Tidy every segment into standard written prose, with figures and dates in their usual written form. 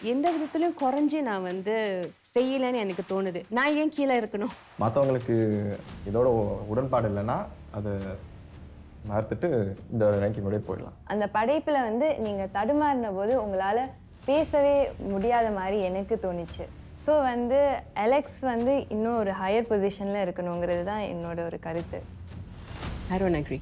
எந்த விதத்துலையும் குறைஞ்சி நான் வந்து செய்யலைன்னு எனக்கு தோணுது. நான் ஏன் கீழே இருக்கணும்? மற்றவங்களுக்கு இதோட உடன்பாடு இல்லைன்னா அதை மறுத்துட்டு இந்த ரேங்கிங்கோடய போயிடலாம். அந்த படைப்பில் வந்து நீங்கள் தடுமாறின போது உங்களால் பேசவே முடியாத மாதிரி எனக்கு தோணுச்சு. ஸோ வந்து அலெக்ஸ் வந்து இன்னும் ஒரு ஹையர் பொசிஷனில் இருக்கணுங்கிறது தான் என்னோட ஒரு கருத்து. I don't agree.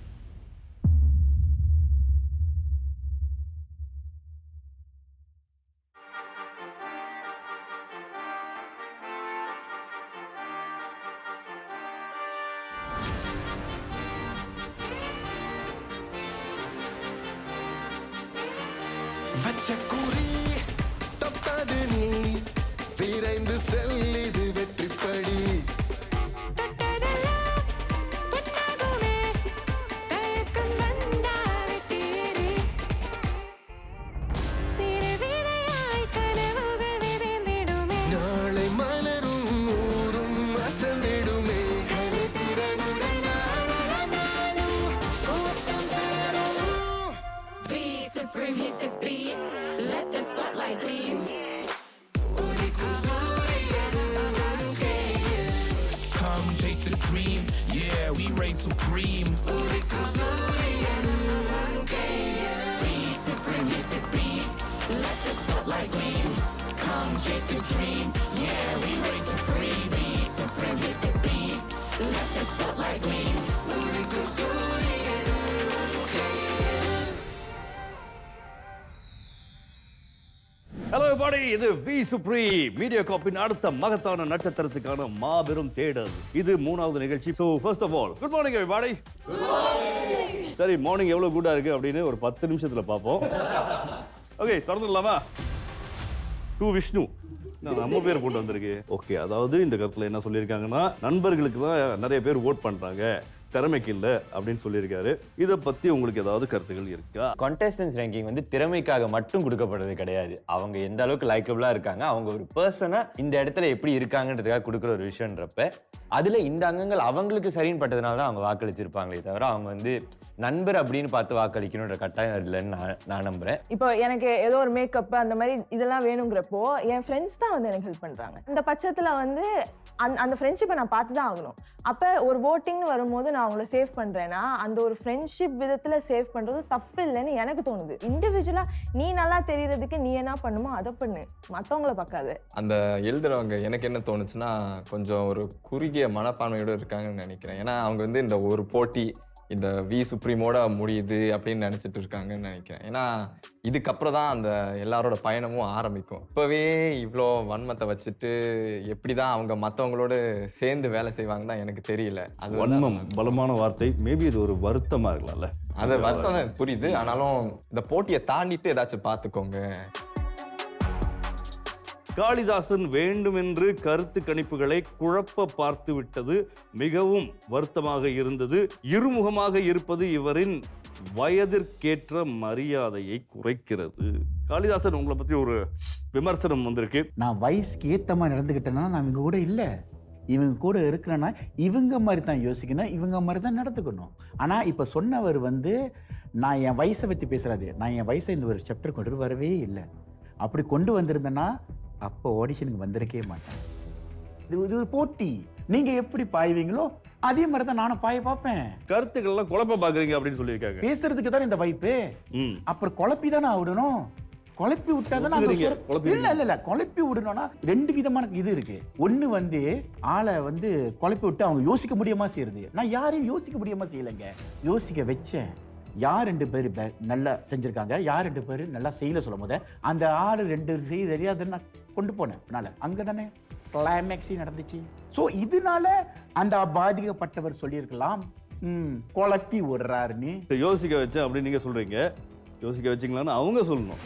வச்ச குறி தப்பாது நீ விரைந்து செல்லிது வெற்றிப்படி. நாளை மலரும் ஊரும் அசந்திடுமே. Supreme hit the beat, let the spotlight gleam. Come chase the dream, yeah, we reign supreme. Be supreme, hit the beat, let the spotlight gleam. Come chase the dream, yeah, we reign supreme. Be supreme, hit the beat, let the spotlight gleam. Hello everybody, இது V supreme media காப்பின் அடுத்த மகத்தான நட்சத்திரத்துக்கான மாபெரும் தேடல். இது 3வது நிகழ்ச்சி. So first of all good morning everybody. சரி, மார்னிங் எவ்வளோ குட்டா இருக்கு அப்படின்னு ஒரு 10 நிமிஷத்துல பார்ப்போம். ஓகே, திறந்துடலாமா? டு விஷ்ணு, நம்ம பேர் போட்டு வந்திருக்கு. ஓகே, அதாவது இந்த கருத்துல என்ன சொல்லியிருக்காங்கன்னா, நண்பர்களுக்கு தான் நிறைய பேர் ஓட் பண்றாங்க, திறமைக்கு இல்லை அப்படின்னு சொல்லியிருக்காரு. இதை பத்தி உங்களுக்கு ஏதாவது கருத்துக்கள் இருக்கா? கான்டெஸ்டன்ஸ் ரேங்கிங் வந்து திறமைக்காக மட்டும் கொடுக்கப்படுறது கிடையாது. அவங்க எந்த அளவுக்கு லைக்கபிளா இருக்காங்க, அவங்க ஒரு பர்சனா இந்த இடத்துல எப்படி இருக்காங்கன்றதுக்காக கொடுக்குற ஒரு விஷயம்ன்றப்ப அதுல இந்த அங்கங்கள் அவங்களுக்கு சரின்னு பட்டதுனால தான் அவங்க வாக்களிச்சிருப்பாங்களே தவிர அவங்க வந்து நண்பர் அப்படின்னு பார்த்து வாக்களிக்கணுன்ற கட்டாயம் இல்லைன்னு நான் நம்புறேன். இப்போ எனக்கு ஏதோ ஒரு மேக்கப் அந்த மாதிரி இதெல்லாம் வேணுங்கிறப்போ என் ஃப்ரெண்ட்ஸ் தான் வந்து எனக்கு ஹெல்ப் பண்றாங்க. இந்த பட்சத்துல வந்து அந்த ஃப்ரெண்ட்ஷிப்பை நான் பார்த்து தான் ஆகணும். அப்போ ஒரு ஓட்டிங்னு வரும்போது நான் அவங்கள சேவ் பண்ணுறேன்னா அந்த ஒரு ஃப்ரெண்ட்ஷிப் விதத்தில் சேவ் பண்ணுறது தப்பு இல்லைன்னு எனக்கு தோணுது. இண்டிவிஜுவலாக நீ நல்லா தெரியறதுக்கு நீ என்ன பண்ணுமோ அதை பண்ணு, மற்றவங்கள பார்க்காது. அந்த எழுதுறவங்க எனக்கு என்ன தோணுச்சுன்னா, கொஞ்சம் ஒரு குறுகிய மனப்பான்மையோடு இருக்காங்கன்னு நினைக்கிறேன். ஏன்னா அவங்க வந்து இந்த ஒரு போட்டி இந்த வி சுப்ரீமோட முடியுது அப்படின்னு நினச்சிட்டு இருக்காங்கன்னு நினைக்கிறேன். ஏன்னா இதுக்கப்புறம் தான் அந்த எல்லாரோட பயணமும் ஆரம்பிக்கும். இப்போவே இவ்வளோ வன்மத்தை வச்சுட்டு எப்படி தான் அவங்க மற்றவங்களோட சேர்ந்து வேலை செய்வாங்க தான் எனக்கு தெரியல. அது வன்மம் பலமான வார்த்தை. மேபி இது ஒரு வருத்தமாக இருக்கலாம்ல. அது வருத்தம் தான் புரியுது. ஆனாலும் இந்த போட்டியை தாண்டிட்டு ஏதாச்சும் பார்த்துக்கோங்க. காளிதாசன் வேண்டுமென்று கருத்து கணிப்புகளை குழப்ப பார்த்து விட்டது மிகவும் வருத்தமாக இருந்தது. இருமுகமாக இருப்பது இவரின் வயதிற்கேற்ற மரியாதையை குறைக்கிறது. காளிதாசன், உங்களை பத்தி ஒரு விமர்சனம் வந்திருக்கு. நான் வயசுக்கு ஏற்ற மாதிரி நடந்துக்கிட்டேன்னா நான் இவங்க கூட இல்லை, இவங்க கூட இருக்கிறேன்னா இவங்க மாதிரி தான் யோசிக்கணும், இவங்க மாதிரி தான் நடந்துக்கணும். ஆனால் இப்போ சொன்னவர் வந்து நான் என் வயசை பற்றி பேசுகிறாரு. நான் என் வயசை இந்த ஒரு சாப்டர் கொண்டு வரவே இல்லை. அப்படி கொண்டு வந்திருந்தேன்னா அப்போ ஆடிஷனுக்கு வந்திருக்கே மாட்டேன். இது ஒரு போட்டி, நீங்க எப்படி பாய்வீங்களோ அதே மாதிரி தான் நானும் பாய பார்ப்பேன். கருத்துக்கள் எல்லாம் குழப்ப பாக்குறீங்க அப்படின்னு சொல்லியிருக்காங்க. பேசுறதுக்கு தான் இந்த வாய்ப்பு. அப்புறம் குழப்பி தானே விடணும். குழப்பி விட்டாதான் இல்ல குழப்பி விடணும்னா 2 விதமான இது இருக்கு. ஒண்ணு வந்து ஆளை வந்து குழப்பி விட்டு அவங்க யோசிக்க முடியாம செய்யறது. நான் யாரையும் யோசிக்க முடியாம செய்யலைங்க, யோசிக்க வச்சேன். யார் 2 பேர் நல்லா செஞ்சிருக்காங்க, யார் 2 பேர் நல்லா செய்யல சொல்லும் போது அந்த ஆள் 2 செய்ய தெரியாதுன்னு நான் கொண்டு போனேன். அதனால அங்கதானே கிளைமேக்ஸி நடந்துச்சு. ஸோ இதனால அந்த பாதிக்கப்பட்டவர் சொல்லியிருக்கலாம் குழப்பி விடுறாருன்னு. யோசிக்க வச்சேன் அப்படின்னு நீங்க சொல்றீங்க. யோசிக்க வச்சிங்களான்னு அவங்க சொல்லணும்.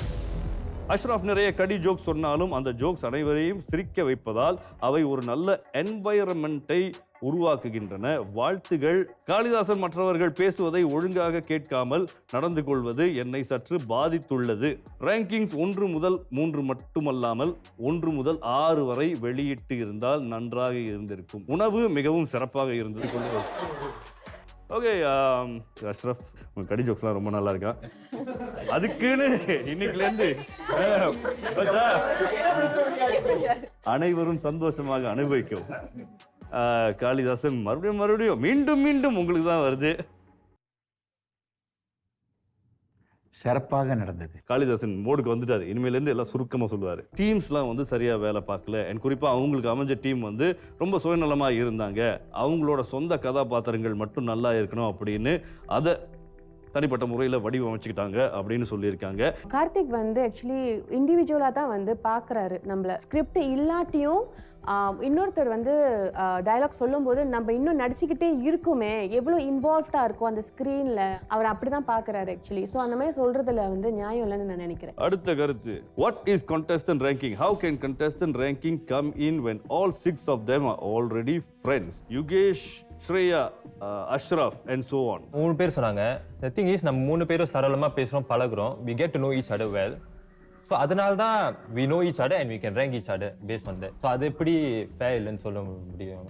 அஷ்ரஃப் நிறைய கடி ஜோக்ஸ் சொன்னாலும் அந்த ஜோக்ஸ் அனைவரையும் சிரிக்க வைப்பதால் அவை ஒரு நல்ல என்வைரன்மெண்ட்டை உருவாக்குகின்றன. வாழ்த்துகள். காளிதாசன் மற்றவர்கள் பேசுவதை ஒழுங்காக கேட்காமல் நடந்து கொள்வது என்னை சற்று பாதித்துள்ளது. ரேங்கிங்ஸ் 1 முதல் 3 மட்டுமல்லாமல் 1 முதல் 6 வரை வெளியிட்டு இருந்தால் நன்றாக இருந்திருக்கும். உணவு மிகவும் சிறப்பாக இருந்தது. ஓகே அஷ்ரஃப், உங்கள் கடி ஜோக்ஸ்லாம் ரொம்ப நல்லா இருக்கா. அதுக்குன்னு இன்னைக்குலேருந்து அனைவரும் சந்தோஷமாக அனுபவிக்கும். காளிதாசன் மறுபடியும் மீண்டும் உங்களுக்கு தான் வருது. சிறப்பாக நடந்தது. காளிதாசன் மோடுக்கு வந்துட்டாரு. இனிமேலேருந்து எல்லாம் சுருக்கமாக சொல்லுவார். டீம்ஸ்லாம் வந்து சரியாக வேலை பார்க்கல. அண்ட் குறிப்பாக அவங்களுக்கு அமைஞ்ச டீம் வந்து ரொம்ப சுயநலமாக இருந்தாங்க. அவங்களோட சொந்த கதாபாத்திரங்கள் மட்டும் நல்லா இருக்கணும் அப்படின்னு அதை தனிப்பட்ட முறையில் வடிவமைச்சுக்கிட்டாங்க அப்படின்னு சொல்லியிருக்காங்க. கார்த்திக் வந்து ஆக்சுவலி இண்டிவிஜுவலாக தான் வந்து பார்க்குறாரு. நம்மள ஸ்கிரிப்ட் இல்லாட்டியும் இன்னொருத்தர் வந்து டயலாக் சொல்லும்போது நம்ம இன்னும் நடிச்சுக்கிட்டே இருக்குமே, எவ்வளோ இன்வால்வ்டாக இருக்கும் அந்த ஸ்க்ரீனில், அவர் அப்படி தான் பார்க்குறாரு ஆக்சுவலி. ஸோ அந்த மாதிரி சொல்கிறதுல வந்து நியாயம் இல்லைன்னு நான் நினைக்கிறேன். அடுத்த கருத்து, what is contestant ranking? How can contestant ranking come in when all 6 of them are already friends? Yukesh, Shreya, Ashraf and so on. 3 பேர் சொன்னாங்க. The thing is, நம்ம 3 பேரும் சரளமாக பேசுகிறோம், பழகுறோம். We get to know each other well. So அதனால தான் we know each other and we can rank each other based on that. So அது எப்படி ஃபேர் இல்லைன்னு சொல்ல முடியும்.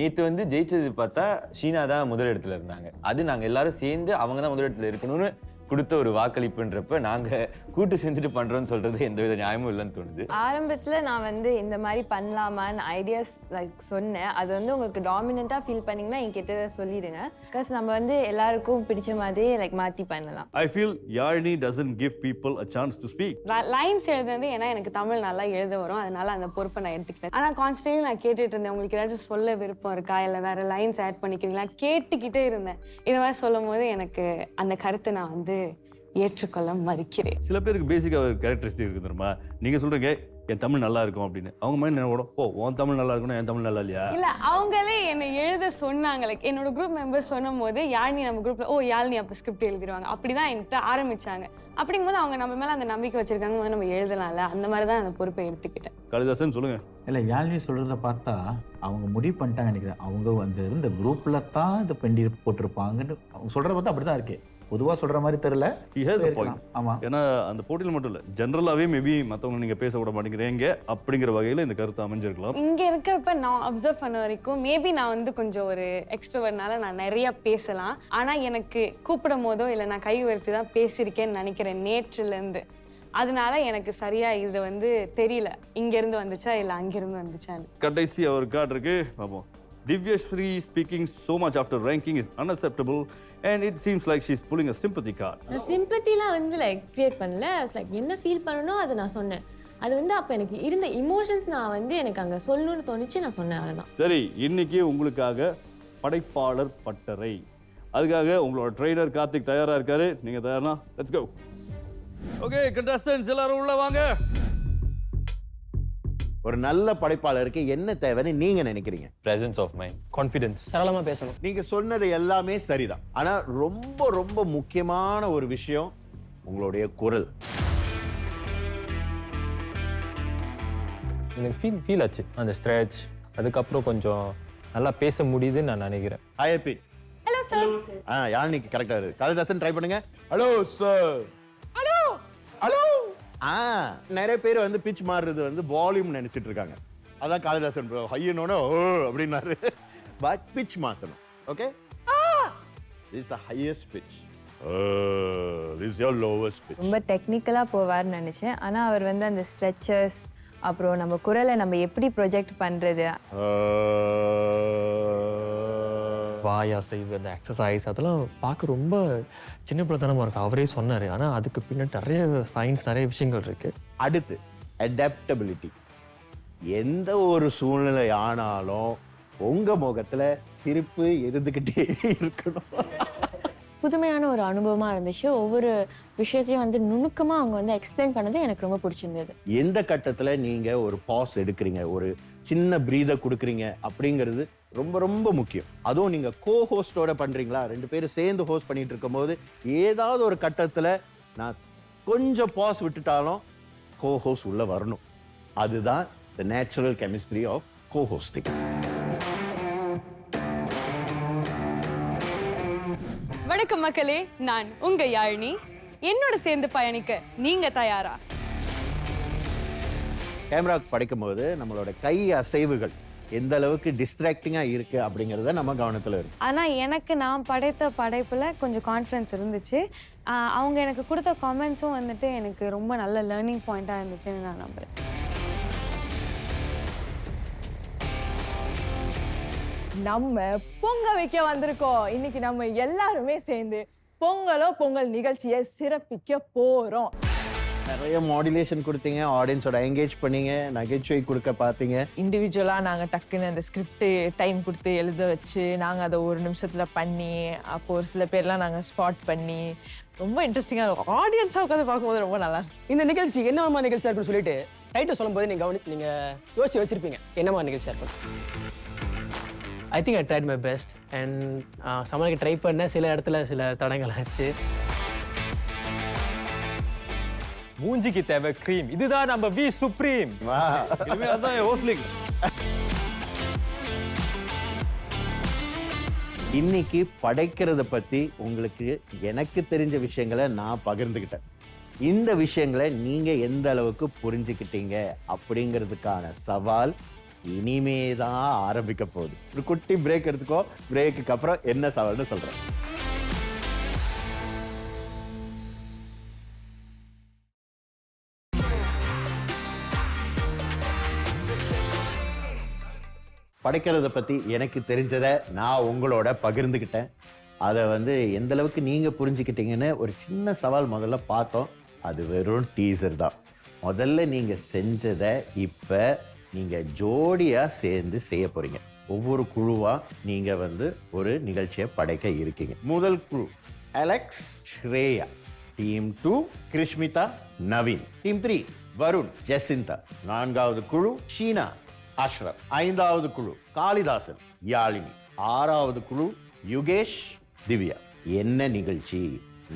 நேற்று வந்து ஜெயிச்சது பார்த்தா ஷீனா தான் முதலிடத்துல இருந்தாங்க. அது நாங்கள் எல்லாரும் சேர்ந்து அவங்க தான் முதலிடத்துல இருக்கணும்னு கொடுத்த ஒரு வாக்களிப்புன்றப்ப நாங்கள் கூட்டு சேர்ந்துட்டு பண்ணுறோன்னு சொல்கிறது எந்தவித நியாயமும் இல்லைன்னு தோணுது. ஆரம்பத்தில் நான் வந்து இந்த மாதிரி பண்ணலாமான்னு ஐடியாஸ் லைக் சொன்னேன். அது வந்து உங்களுக்கு டாமினண்ட்டாக ஃபீல் பண்ணிங்கன்னா என்கிட்ட சொல்லிடுங்க. பிகாஸ் நம்ம வந்து எல்லாருக்கும் பிடிச்ச மாதிரி லைக் மாற்றி பண்ணலாம். I feel Yarni doesn't give people a chance to speak. Lines எழுதுறது ஏன்னா எனக்கு தமிழ் நல்லா எழுத வரும், அதனால அந்த பொறுப்பை நான் எடுத்துக்கிட்டேன். ஆனால் கான்ஸ்டன்ட்லி நான் கேட்டுட்டு இருந்தேன், உங்களுக்கு ஏதாச்சும் சொல்ல விருப்பம் இருக்கா, இல்லை வேறு லைன்ஸ் ஆட் பண்ணிக்கிறீங்களா கேட்டுக்கிட்டே இருந்தேன். இந்த மாதிரி சொல்லும் போது எனக்கு அந்த கருத்தை நான் வந்து ஏற்றுக்கொள்ள மறுக்கிறேன். சில பேருக்கு பேசிக்காக ஒரு கேரக்டரிஸ்டிக் இருக்கு தெரியுமா? நீங்கள் சொல்கிறீங்க என் தமிழ் நல்லா இருக்கும் அப்படின்னு, அவங்க மாதிரி என்ன ஓடும், ஓ உன் தமிழ் நல்லா இருக்கணும், என் தமிழ் நல்லா இல்லையா? இல்லை, அவங்களே என்னை எழுத சொன்னாங்க. லைக் என்னோட குரூப் மெம்பர்ஸ் சொன்னும் போது யாழினி நம்ம குரூப்பில் ஓ யாழினி அப்போ ஸ்கிரிப்ட் எழுதிடுவாங்க அப்படி தான் என்கிட்ட ஆரம்பித்தாங்க. அப்படிங்கும்போது அவங்க நம்ம மேலே அந்த நம்பிக்கை வச்சுருக்காங்க போது நம்ம எழுதலாம்ல, அந்த மாதிரி தான் அந்த பொறுப்பை எடுத்துக்கிட்டேன். காளிதாசன் சொல்லுங்கள். இல்லை, யாழினி சொல்கிறத பார்த்தா அவங்க முடிவு பண்ணிட்டாங்க நினைக்கிறேன். அவங்க வந்து இந்த குரூப்பில் தான் இந்த பெண்டி போட்டிருப்பாங்கன்னு அவங்க சொல்கிறத பார்த்தா அப்படி தான் இருக்கு. பொதுவாக சொல்கிற மாதிரி தெரியல. ஆமாம், ஏன்னா அந்த போட்டியில் மட்டும் இல்லை, ஜென்ரலாகவே மேபி மற்றவங்க நீங்கள் பேச விட மாட்டேங்கிறீங்க அப்படிங்கிற வகையில் இந்த கருத்து அமைஞ்சிருக்கலாம். இங்கே இருக்கிறப்ப நான் அப்சர்வ் பண்ண வரைக்கும் மேபி நான் வந்து கொஞ்சம் ஒரு எக்ஸ்ட்ரோவர்ட்னால நான் நிறையா பேசலாம். ஆனால் எனக்கு கூப்பிடும் போதோ இல்லை நான் கை உயர்த்தி தான் பேசியிருக்கேன்னு நினைக்கிறேன் நேற்றுலேருந்து. அதனால எனக்கு சரியாக இது வந்து தெரியல, இங்கேருந்து வந்துச்சா இல்லை அங்கேருந்து வந்துச்சான்னு. கடைசி அவர் கார்டு இருக்கு, பார்ப்போம். Divyashree speaking so much after ranking is unacceptable and it seems like she's pulling a sympathy card. நான் சிம்பத்திலாம் வந்து லைக் கிரியேட் பண்ணல. லைக் என்ன ஃபீல் பண்ணணும் அதை நான் சொன்னேன். அது வந்து அப்போ எனக்கு இருந்த இமோஷன்ஸ் நான் வந்து எனக்கு அங்கே சொல்லணும்னு தோணுச்சு, நான் சொன்னேன், அவ்வளோதான். சரி, இன்னைக்கு உங்களுக்காக படைப்பாளர் பட்டறை. அதுக்காக உங்களோட ட்ரெய்னர் கார்த்திக் தயாராக இருக்காரு. நீங்கள் தயார்னா லெட்ஸ் கோ. ஓகே கண்டஸ்டன்ட்ஸ் எல்லாரும் உள்ள வாங்க. ஒரு நல்ல படைப்பாளருக்கு என்ன தேவைன்னு நீங்க நினைக்கிறீங்க? Presence of mind, confidence, சரளமா பேசணும். நீங்க சொன்னது எல்லாமே சரிதான். ஆனா ரொம்ப ரொம்ப முக்கியமான ஒரு விஷயம் உங்களுடைய குரல். எனக்கு ஃபீல் ஆச்சு அந்த ஸ்ட்ரெச். அதுக்கப்புறம் கொஞ்சம் நல்லா பேச முடியுதுன்னு நான் நினைக்கிறேன். Higher pitch. Hello sir. யாழ்னிக்கு கரெக்டா இருக்கு. காளிதாசன் ட்ரை பண்ணுங்க. Hello sir. Hello hello. நிறைய பேர் வந்து பிட்ச் மாறுறது வந்து வால்யூம் நினைச்சிட்டு இருக்காங்க. அதான் காளிதாசன் ஹையனோட ஓ அப்படின்னாரு. பட் பிட்ச் மாத்தணும். Okay, this is the highest pitch. This is your lowest pitch. ரொம்ப டெக்னிக்கலாக போவார்னு நினச்சேன். ஆனால் அவர் வந்து அந்த ஸ்ட்ரெச்சஸ், அப்புறம் நம்ம குரலை நம்ம எப்படி ப்ரொஜெக்ட் பண்ணுறது, வாய் அசைவு, அந்த எக்ஸசைஸ் அதெல்லாம் பார்க்க ரொம்ப சின்ன பிள்ளைத்தனமாக இருக்கும். அவரே சொன்னார். ஆனால் அதுக்கு பின்னாடி நிறைய சயின்ஸ், நிறைய விஷயங்கள் இருக்குது. அடுத்து அடாப்டபிலிட்டி. எந்த ஒரு சூழ்நிலை ஆனாலும் உங்கள் முகத்தில் சிரிப்பு இருந்துக்கிட்டே இருக்கணும். புதுமையான ஒரு அனுபவமாக இருந்துச்சு. ஒவ்வொரு விஷயத்தையும் வந்து நுணுக்கமாக அவங்க வந்து எக்ஸ்பிளைன் பண்ணது எனக்கு ரொம்ப பிடிச்சிருந்தது. எந்த கட்டத்தில் நீங்கள் ஒரு பாஸ் எடுக்கிறீங்க, ஒரு சின்ன பிரீதை கொடுக்குறீங்க அப்படிங்கிறது ரொம்ப ரொம்ப முக்கியம். அதுவும் நீங்கள் கோ ஹோஸ்டோட பண்ணுறீங்களா, 2 பேரும் சேர்ந்து ஹோஸ்ட் பண்ணிட்டு இருக்கும்போது ஏதாவது ஒரு கட்டத்தில் நான் கொஞ்சம் பாஸ் விட்டுட்டாலும் கோ ஹோஸ்ட் உள்ள வரணும். அதுதான் the natural chemistry of co hosting. வணக்கம் மக்களே, நான் உங்க யாழினி. என்னோட சேர்ந்து பயணிக்க நீங்க தயாரா? கேமரா படிக்கும் போது நம்மளோட கை அசைவுகள் எந்த அளவுக்கு டிஸ்ட்ராக்டிங்கா இருக்கு அப்படிங்கறத நம்ம கவனத்துல இருக்கு. ஆனால் எனக்கு நான் படைத்த படைப்பில் கொஞ்சம் கான்ஃபிடன்ஸ் இருந்துச்சு. அவங்க எனக்கு கொடுத்த காமெண்ட்ஸும் வந்துட்டு எனக்கு ரொம்ப நல்ல லேர்னிங் பாயிண்ட்டாக இருந்துச்சுன்னு நான் நம்புகிறேன். நம்ம பொங்க வைக்க வந்திருக்கோம். இன்னைக்கு நம்ம எல்லாருமே சேர்ந்து பொங்கல் நிகழ்ச்சியை சிறப்பிக்க போறோம். நிறைய மாடுலேஷன் கொடுத்தீங்க, ஆடியன்ஸோட என்கேஜ் பண்ணீங்க, நகைச்சுவை கொடுக்க பார்த்தீங்க. இண்டிவிஜுவலாக நாங்கள் டக்குன்னு அந்த ஸ்கிரிப்ட் டைம் கொடுத்து எழுத வச்சு நாங்கள் அதை ஒரு நிமிஷத்தில் பண்ணி, அப்போ ஒரு சில பேர்லாம் நாங்கள் ஸ்பாட் பண்ணி ரொம்ப இன்ட்ரெஸ்டிங்காக இருக்கும். ஆடியன்ஸாக உட்காந்து பார்க்கும்போது ரொம்ப நல்லா இருக்கும். இந்த நிகழ்ச்சி என்னமா நிகழ்ச்சியாக இருக்குன்னு சொல்லிட்டு ரைட்டர் சொல்லும்போது நீங்கள் யோசிச்சு வச்சிருப்பீங்க என்னமா நிகழ்ச்சியாக இருக்கும். I think I tried my best and சமாளிக்க ட்ரை பண்ண சில இடத்துல சில தடங்கள் ஆச்சு. மூஞ்சிக்கு தேவை க்ரீம். இதுதான் நம்ம வி சுப்ரீம். அதான் ஹோஸ்லிங். இன்னைக்கு படைக்கிறத பத்தி உங்களுக்கு எனக்கு தெரிஞ்ச விஷயங்களை நான் பகிர்ந்துக்கிட்டேன். இந்த விஷயங்களை நீங்க எந்த அளவுக்கு புரிஞ்சுக்கிட்டீங்க அப்படிங்கிறதுக்கான சவால் இனிமே தான் ஆரம்பிக்க போகுது. ஒரு குட்டி பிரேக் எடுத்துக்கோ. பிரேக்குக்கு அப்புறம் என்ன சவால்னு சொல்றேன். படைக்கிறத பத்தி எனக்கு தெரிஞ்சதை நான் உங்களோட பகிர்ந்துக்கிட்டேன். அதை எந்த அளவுக்கு நீங்க புரிஞ்சுக்கிட்டீங்கன்னு ஒரு சின்ன சவால் முதல்ல பார்த்தோம். அது வெறும் டீசர் தான். முதல்ல நீங்க செஞ்சதை இப்ப நீங்க ஜோடியா சேர்ந்து செய்ய போறீங்க. ஒவ்வொரு குழுவா நீங்க ஒரு நிகழ்ச்சியை படைக்க இருக்கீங்க. முதல் குழு Alex, Shreya. Team 2 Krishmita, Naveen. Team 3 Varun, Jacintha. 4வது குழு ஷீனா, அஷ்ரப். 5வது குழு காளிதாசன், யாழினி. 6வது குழு யுகேஷ், திவ்யா. என்ன நிகழ்ச்சி?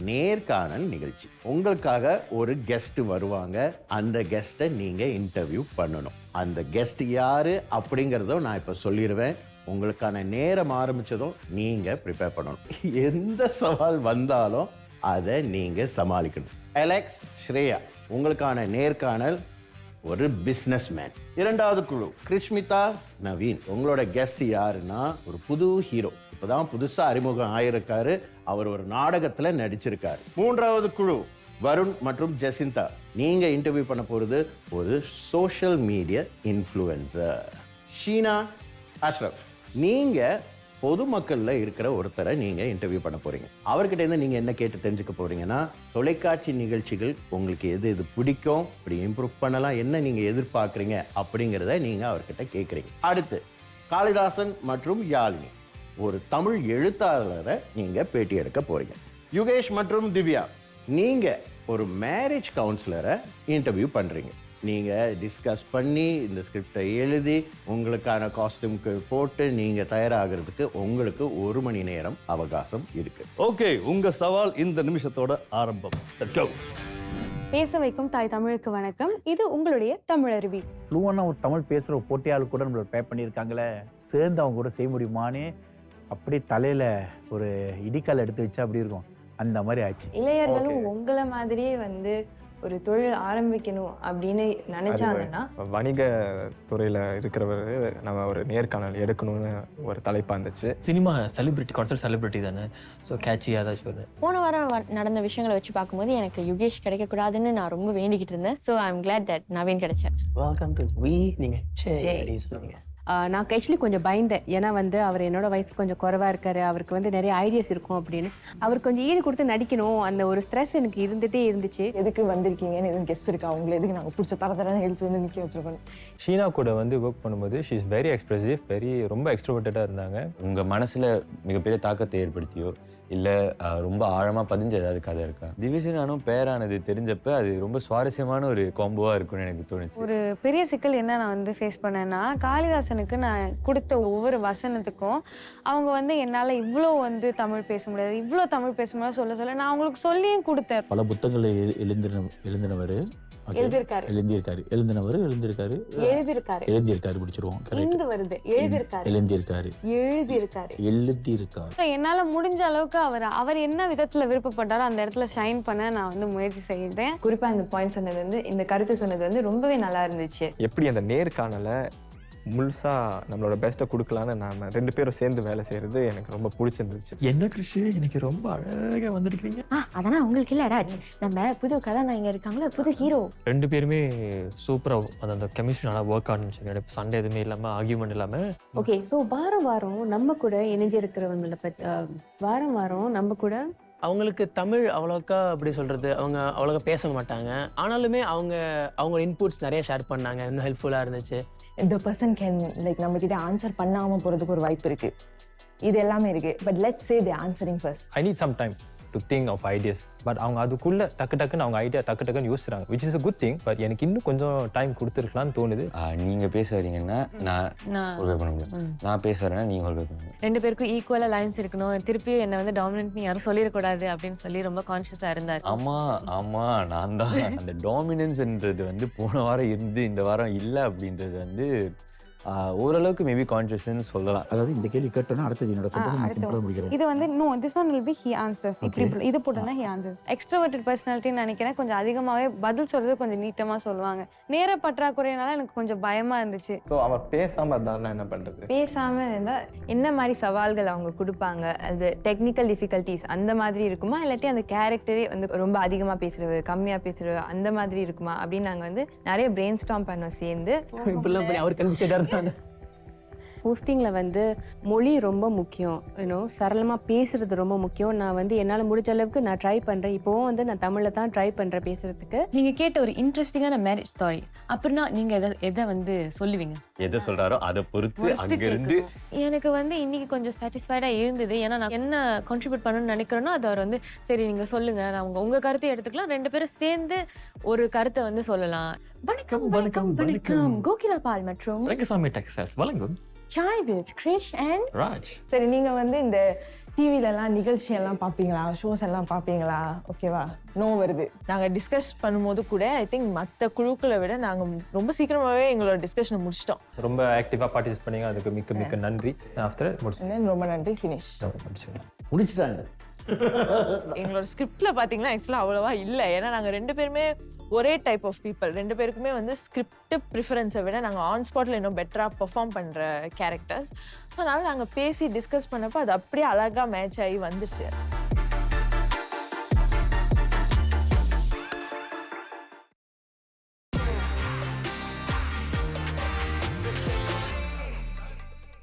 நேர்காணல் நிகழ்ச்சி. உங்களுக்காக ஒரு கெஸ்ட் வருவாங்க. அந்த கெஸ்ட்டை நீங்க இன்டர்வியூ பண்ணணும். அந்த கெஸ்ட் யாரு அப்படிங்கிறதும் நான் இப்ப சொல்லிடுவேன். உங்களுக்கான நேரம் ஆரம்பிச்சதும் நீங்க ப்ரிப்பேர் பண்ணணும். எந்த சவால் வந்தாலும் அதை நீங்க சமாளிக்கணும். அலெக்ஸ், ஸ்ரேயா, உங்களுக்கான நேர்காணல் ஒரு பிசினஸ் மேன். 2வது குழு கிருஷ்மிதா, நவீன். உங்களோட கெஸ்ட் யாருன்னா ஒரு புது ஹீரோ. இப்பதான் புதுசா அறிமுகம் ஆயிருக்காரு. அவர் ஒரு நாடகத்துல நடிச்சிருக்காரு. 3வது குழு வருண் மற்றும் ஜெசிந்தா. நீங்க இன்டர்வியூ பண்ண போறது ஒரு social media influencer. Sheena, Ashraf. நீங்க பொதுமக்கள்ல இருக்கிற ஒருத்தரை நீங்க இன்டர்வியூ பண்ண போறீங்க. அவர்கிட்ட இருந்து நீங்க என்ன கேட்டு தெரிஞ்சுக்க போறீங்கன்னா, தொலைக்காட்சி நிகழ்ச்சிகள் உங்களுக்கு எது பிடிக்கும், இப்படி இம்ப்ரூவ் பண்ணலாம், என்ன நீங்க எதிர்பார்க்குறீங்க அப்படிங்கிறத நீங்க அவர்கிட்ட கேட்குறீங்க. அடுத்து காளிதாசன் மற்றும் யாழினி. ஒரு தமிழ் எழுத்தாளரை நீங்க பேட்டி எடுக்க போறீங்க. யுகேஷ் மற்றும் திவ்யா, நீங்க ஒரு மேரேஜ் கவுன்சிலரை இன்டர்வியூ பண்றீங்க. நீங்க டிஸ்கஸ் பண்ணி இந்த ஸ்கிரிப்டை எழுதி உங்களுக்கான காஸ்டியூம்க்கு போட்டு நீங்க தயாராகிறதுக்கு உங்களுக்கு 1 மணி நேரம் அவகாசம் இருக்கு. ஓகே, உங்க சவால் இந்த நிமிஷத்தோட ஆரம்பம். Let's go. பேச வைக்கும் தாய் தமிழுக்கு வணக்கம். இது உங்களுடைய தமிழருவி. ஃப்ளூவனாக ஒரு தமிழ் பேசுகிற போட்டியாளர் கூட நம்மளை பே பண்ணியிருக்காங்களே, சேர்ந்து அவங்க கூட செய்ய முடியுமான்னு அப்படி தலையில் ஒரு இடிக்கால் எடுத்து வச்சா அப்படி இருக்கும். அந்த மாதிரி ஆச்சு. இளையர்களும் உங்களை மாதிரியே ஒரு தொழில் ஆரம்பிக்கணும் அப்படின்னு நினைச்சாங்கன்னா, வணிக துறையில் இருக்கிறவர் நம்ம ஒரு நேர்காணல் எடுக்கணும்னு ஒரு தலைப்பாக இருந்துச்சு. சினிமா செலிபிரிட்டி, கான்சர்ட் செலிபிரிட்டி தானே, ஸோ கேட்சியாக தான் சொல்லுவேன். போன வாரம் நடந்த விஷயங்களை வச்சு பார்க்கும்போது எனக்கு யுகேஷ் கிடைக்கக்கூடாதுன்னு நான் ரொம்ப வேண்டிக்கிட்டு இருந்தேன். So I am glad that Naveen கிடைச்சார். Welcome to V. நீங்கள் சொல்லுங்க. நான் ஆக்சுவலி கொஞ்சம் பயந்தேன். ஏன்னா அவர் என்னோட வயசு கொஞ்சம் குறைவாக இருக்காரு, அவருக்கு நிறைய ஐடியாஸ் இருக்கும் அப்படின்னு. அவர் கொஞ்சம் ஈடு கொடுத்து நடிக்கணும், அந்த ஒரு ஸ்ட்ரெஸ் எனக்கு இருந்துகிட்டே இருந்துச்சு. எதுக்கு வந்திருக்கீங்கன்னு எதுவும் கெஸ்ட் இருக்கா? அவங்களை எதுக்கு நாங்கள் பிடிச்ச தரத்தரான எழுத்து நிற்க வச்சிருக்கோம். ஷீனா கூட ஒர்க் பண்ணும்போது ஷீ இஸ் வெரி எக்ஸ்பிரசிவ், ரொம்ப எக்ஸ்ட்ரோவர்ட்டடாக இருந்தாங்க. உங்கள் மனசில் மிகப்பெரிய தாக்கத்தை ஏற்படுத்தியோ இல்லை ரொம்ப ஆழமாக பதிஞ்ச ஏதாவது கதை இருக்கா? திவ்யஸ்ரீ நானும் பேரானது தெரிஞ்சப்ப அது ரொம்ப சுவாரஸ்யமான ஒரு காம்போவாக இருக்கும்னு எனக்கு தோணுச்சு. ஒரு பெரிய சிக்கல் என்ன நான் ஃபேஸ் பண்ணேன்னா, காளிதாசனுக்கு நான் கொடுத்த ஒவ்வொரு வசனத்துக்கும் அவங்க என்னால் இவ்வளோ தமிழ் பேச முடியாது, இவ்வளோ தமிழ் பேச முடியாது சொல்ல நான் அவங்களுக்கு சொல்லியும் கொடுத்தேன். பல புத்தகங்களை எழுந்தினவர் என்னால முடிஞ்ச அளவுக்கு அவர் என்ன விதத்துல விருப்பப்பட்டாரோ அந்த இடத்துல ஷைன் பண்ண நான் முயற்சி செய்கிறேன். குறிப்பா இந்த பாயிண்ட் சொன்னது இந்த கருத்து சொன்னது ரொம்பவே நல்லா இருந்துச்சு. எப்படி அந்த நேர்காணலை முழுசாக நம்மளோட பெஸ்ட்டை கொடுக்கலான்னு நாம 2 பேரும் சேர்ந்து வேலை செய்கிறது எனக்கு ரொம்ப பிடிச்சிருந்துச்சு. என்ன கிருஷி எனக்கு ரொம்ப அழகாக வந்திருக்கிறீங்க. அதெல்லாம் உங்களுக்கு இல்லை ராஜ், நம்ம புது கதாநாயகன் இருக்காங்களே, புது ஹீரோ. 2 பேருமே சூப்பராக அந்த கெமிஸ்ட்ரி நல்லா ஒர்க் ஆனிச்சு. சண்டை எதுவுமே இல்லாமல் ஆர்கியூமெண்ட் இல்லாமல். ஓகே, ஸோ வாரம் வாரம் நம்ம கூட இணைஞ்சிருக்கிறவங்களை பற்றி வாரம் வாரம் நம்ம கூட அவங்களுக்கு தமிழ் அவ்வளோக்கா அப்படி சொல்கிறது, அவங்க அவ்வளோக்கா பேச மாட்டாங்க. ஆனாலுமே அவங்க இன்புட்ஸ் நிறைய ஷேர் பண்ணாங்க, இன்னும் ஹெல்ப்ஃபுல்லாக இருந்துச்சு. இந்த பர்சன் கேன் லைக் நம்மக்கிட்ட ஆன்சர் பண்ணாமல் போகிறதுக்கு ஒரு வாய்ப்பு இருக்குது. இது எல்லாமே இருக்குது. But let's say the answering first. I need some time to think of ideas. But அவங்க அதுக்குள்ளே டக்குன்னு அவங்க ஐடியா டக்குன்னு யோசிச்சுறாங்க, which is a good thing. But எனக்கு இன்னும் கொஞ்சம் டைம் கொடுத்துருக்கலாம்னு தோணுது. நீங்கள் பேச வரீங்கன்னா நான் ஹோல்வே பண்ண முடியும், நான் பேச வரேன்னா நீங்கள் ஹோல்வே பண்ண முடியும். 2 பேருக்கும் ஈக்குவலாக லைன்ஸ் இருக்கணும். திருப்பியும் என்னை வந்து டாமினன்ட் யாரும் சொல்லிடக்கூடாது அப்படின்னு சொல்லி ரொம்ப கான்ஷியஸாக இருந்தார். ஆமாம் நான் தான் அந்த டாமினன்ஸ்ன்றது வந்து போன வாரம் இருந்து இந்த வாரம் இல்லை அப்படின்றது வந்து ஓரளவுக்கு மேபி கான்ஷியஸ்ன்னு சொல்லலாம். அதாவது இந்த கேள்வி கேட்டோன்னா அடுத்தது என்னோட சிம்பிளாக முடிக்கிறேன். இது வந்து no this one will be he answers. இப்படி இது போட்டோன்னா ஹி ஆன்சர்ஸ். எக்ஸ்ட்ரோவர்ட்டட் பர்சனாலிட்டின்னு நினைக்கிறேன். கொஞ்சம் அதிகமாகவே பதில் சொல்றது கொஞ்சம் நீட்டமாக சொல்லுவாங்க. நேர பற்றாக்குறையினால எனக்கு கொஞ்சம் பயமாக இருந்துச்சு. ஸோ அவர் பேசாமல் இருந்தாருன்னா என்ன பண்ணுறது? பேசாமல் இருந்தால் என்ன மாதிரி சவால்கள் அவங்க கொடுப்பாங்க? அது டெக்னிக்கல் டிஃபிகல்ட்டிஸ் அந்த மாதிரி இருக்குமா, இல்லாட்டி அந்த கேரக்டரே வந்து ரொம்ப அதிகமாக பேசுறது கம்மியாக பேசுறது அந்த மாதிரி இருக்குமா அப்படின்னு நாங்கள் வந்து நிறைய பிரெயின் ஸ்டார்ம் பண்ணோம் சேர்ந்து. இப்படிலாம் பண்ணி அவர் கன்ஃபியூஸ்டாக இருந்தாங்க. போஸ்டிங்கில் வந்து மொழி ரொம்ப முக்கியம், சரளமாக பேசுறது ரொம்ப முக்கியம். நான் வந்து என்னால் முடிஞ்ச அளவுக்கு நான் ட்ரை பண்ணுறேன். இப்போவும் வந்து நான் தமிழில் தான் ட்ரை பண்ணுறேன் பேசுறதுக்கு. நீங்கள் கேட்ட ஒரு இன்ட்ரெஸ்டிங்கான மேரேஜ் ஸ்டாரி அப்படின்னா நீங்கள் எதை வந்து சொல்லுவீங்க? எதை சொல்கிறாரோ அதை பொறுத்து அங்கேருந்து எனக்கு வந்து இன்னைக்கு கொஞ்சம் சாட்டிஸ்ஃபைடாக இருந்தது. ஏன்னா நான் என்ன கான்ட்ரிபியூட் பண்ணணும்னு நினைக்கிறேனோ அதை அவர் வந்து சரி நீங்கள் சொல்லுங்கள், நான் உங்கள் கருத்தை எடுத்துக்கலாம், 2 பேரும் சேர்ந்து ஒரு கருத்தை வந்து சொல்லலாம். வணக்கம் வணக்கம் வணக்கம். கோகிலா பால் மற்றும் ரங்கசாமி டெக்ஸ்டைல்ஸ் வழங்கும் சாய் வித் கிரிஷ் அண்ட் ராஜ். சரி, நீங்கள் வந்து இந்த டிவிலலாம் நிகழ்ச்சியெல்லாம் பார்ப்பீங்களா, ஷோஸ் எல்லாம் பார்ப்பீங்களா? ஓகேவா, நோ வருது. நாங்கள் டிஸ்கஸ் பண்ணும்போது கூட ஐ திங்க் மற்ற குழுக்களை விட நாங்கள் ரொம்ப சீக்கிரமாகவே எங்களோட டிஸ்கஷனை முடிச்சிட்டோம். ரொம்ப ஆக்டிவாக பார்ட்டிசிபேட் பண்ணீங்க, அதுக்கு மிக்க நன்றி. ஆஃப்டர் முடிச்சு ரொம்ப நன்றி. ஃபினிஷ் முடிச்சுட்டாங்க. எங்களோட ஸ்கிரிப்டில் பார்த்தீங்கன்னா ஆக்சுவலாக அவ்வளோவா இல்லை. ஏன்னா நாங்கள் 2 பேருமே ஒரே டைப் ஆஃப் பீப்புள். 2 பேருக்குமே வந்து ஸ்கிரிப்ட் ப்ரிஃபரன்ஸை விட நாங்கள் ஆன் ஸ்பாட்டில் இன்னும் பெட்டராக பெர்ஃபார்ம் பண்ணுற கேரக்டர்ஸ். ஸோ அதனால் நாங்கள் பேசி டிஸ்கஸ் பண்ணப்போ அது அப்படியே அழகாக மேட்ச் ஆகி வந்துருச்சு.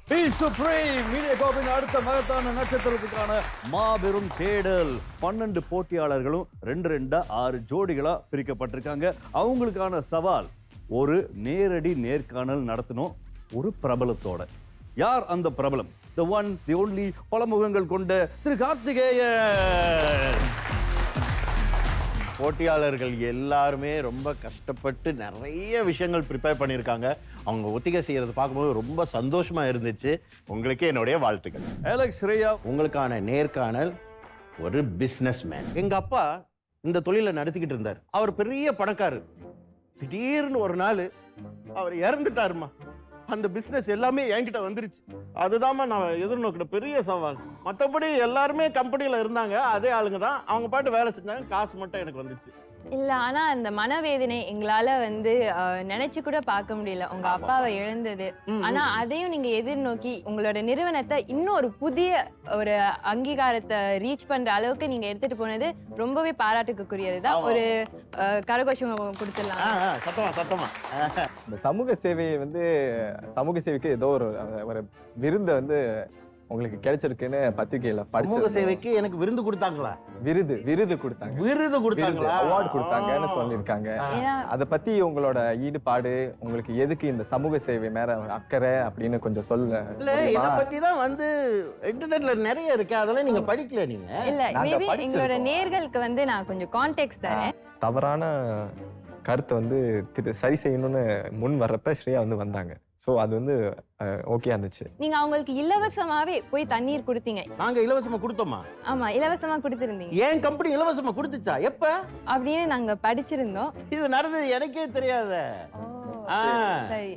பி சுப்ரீம் மீடியா காப்பின் அடுத்த மகத்தான நட்சத்திரத்துக்கான மாபெரும் தேடல். 12 போட்டியாளர்களும் 2 6 ஜோடிகளா பிரிக்கப்பட்டிருக்காங்க. அவங்களுக்கான சவால் ஒரு நேரடி நேர்காணல் நடத்தணும் ஒரு பிரபலத்தோட. யார் அந்த பிரபலம்? தி ஒன் தி ஒன்லி பல முகங்கள் கொண்ட திரு கார்த்திகேயன். போட்டியாளர்கள் எல்லாருமே ரொம்ப கஷ்டப்பட்டு நிறைய விஷயங்கள் ப்ரிப்பேர் பண்ணியிருக்காங்க. அவங்க ஒத்திகை செய்யறது பார்க்கும்போது ரொம்ப சந்தோஷமா இருந்துச்சு. உங்களுக்கே என்னுடைய வாழ்த்துக்கள். அலெக்ஸ் ஸ்ரேயா, உங்களுக்கான நேர்காணல் ஒரு பிஸ்னஸ் மேன். எங்க அப்பா இந்த தொழிலை நடத்திக்கிட்டு இருந்தார். அவர் பெரிய பணக்காரர். திடீர்னு ஒரு நாள் அவர் இறந்துட்டாருமா. அந்த பிஸ்னஸ் எல்லாமே என்கிட்ட வந்துருச்சு. அதுதான்மா நான் எதிர்நோக்கின பெரிய சவால். மற்றபடி எல்லாருமே கம்பெனியில் இருந்தாங்க, அதே ஆளுங்க தான். அவங்க பாட்டு வேலை செஞ்சாங்க, காசு மட்டும் எனக்கு வந்துச்சு. இல்லை, ஆனால் அந்த மனவேதனை எங்களால் வந்து நினைச்சு கூட பார்க்க முடியல. உங்க அப்பாவை இழந்தது. ஆனால் அதையும் நீங்க எதிர்நோக்கி உங்களோட நிறுவனத்தை இன்னும் ஒரு புதிய ஒரு அங்கீகாரத்தை ரீச் பண்ற அளவுக்கு நீங்க எடுத்துட்டு போனது ரொம்பவே பாராட்டுக்குரியது தான். ஒரு கரகோஷம் கொடுத்துடலாம். சத்தமா இந்த சமூக சேவையை வந்து சமூக சேவைக்கு ஏதோ ஒரு விருந்தை வந்து உங்களுக்கு கிடைச்சிருக்குன்னு பத்திரிகையில சமூக சேவைக்கு எனக்கு விருந்து கொடுத்தாங்களா? விருது கொடுத்தாங்க, அவார்டு கொடுத்தாங்கன்னு சொல்லியிருக்காங்க. அதை பத்தி உங்களோட ஈடுபாடு, உங்களுக்கு எதுக்கு இந்த சமூக சேவை மேல அக்கறை அப்படின்னு கொஞ்சம் சொல்ல. இல்ல, இதை பத்தி தான் வந்து இன்டர்நெட்ல நிறைய இருக்கு, அதெல்லாம் நீங்க படிக்கல. நீங்க இல்ல, மேபி எங்களோட நேர்களுக்கு வந்து நான் கொஞ்சம் கான்டெக்ஸ்ட் தரேன். தவறான கருத்தை வந்து சரி செய்யணும்னு முன் வர்றப்ப ஸ்ரேயா வந்து வந்தாங்க. ஸோ அது வந்து ஓகே இருந்துச்சு. நீங்க அவங்களுக்கு இலவசமாவே போய் தண்ணீர் கொடுத்தீங்க. நாங்க இலவசமா கொடுத்தோமா? ஆமா, இலவசமா கொடுத்திருந்தீங்க. ஏன் கம்பெனி இலவசமா கொடுத்துச்சா? எப்ப அப்படின்னு நாங்க படிச்சிருந்தோம். இது நடந்தது எனக்கே தெரியாத.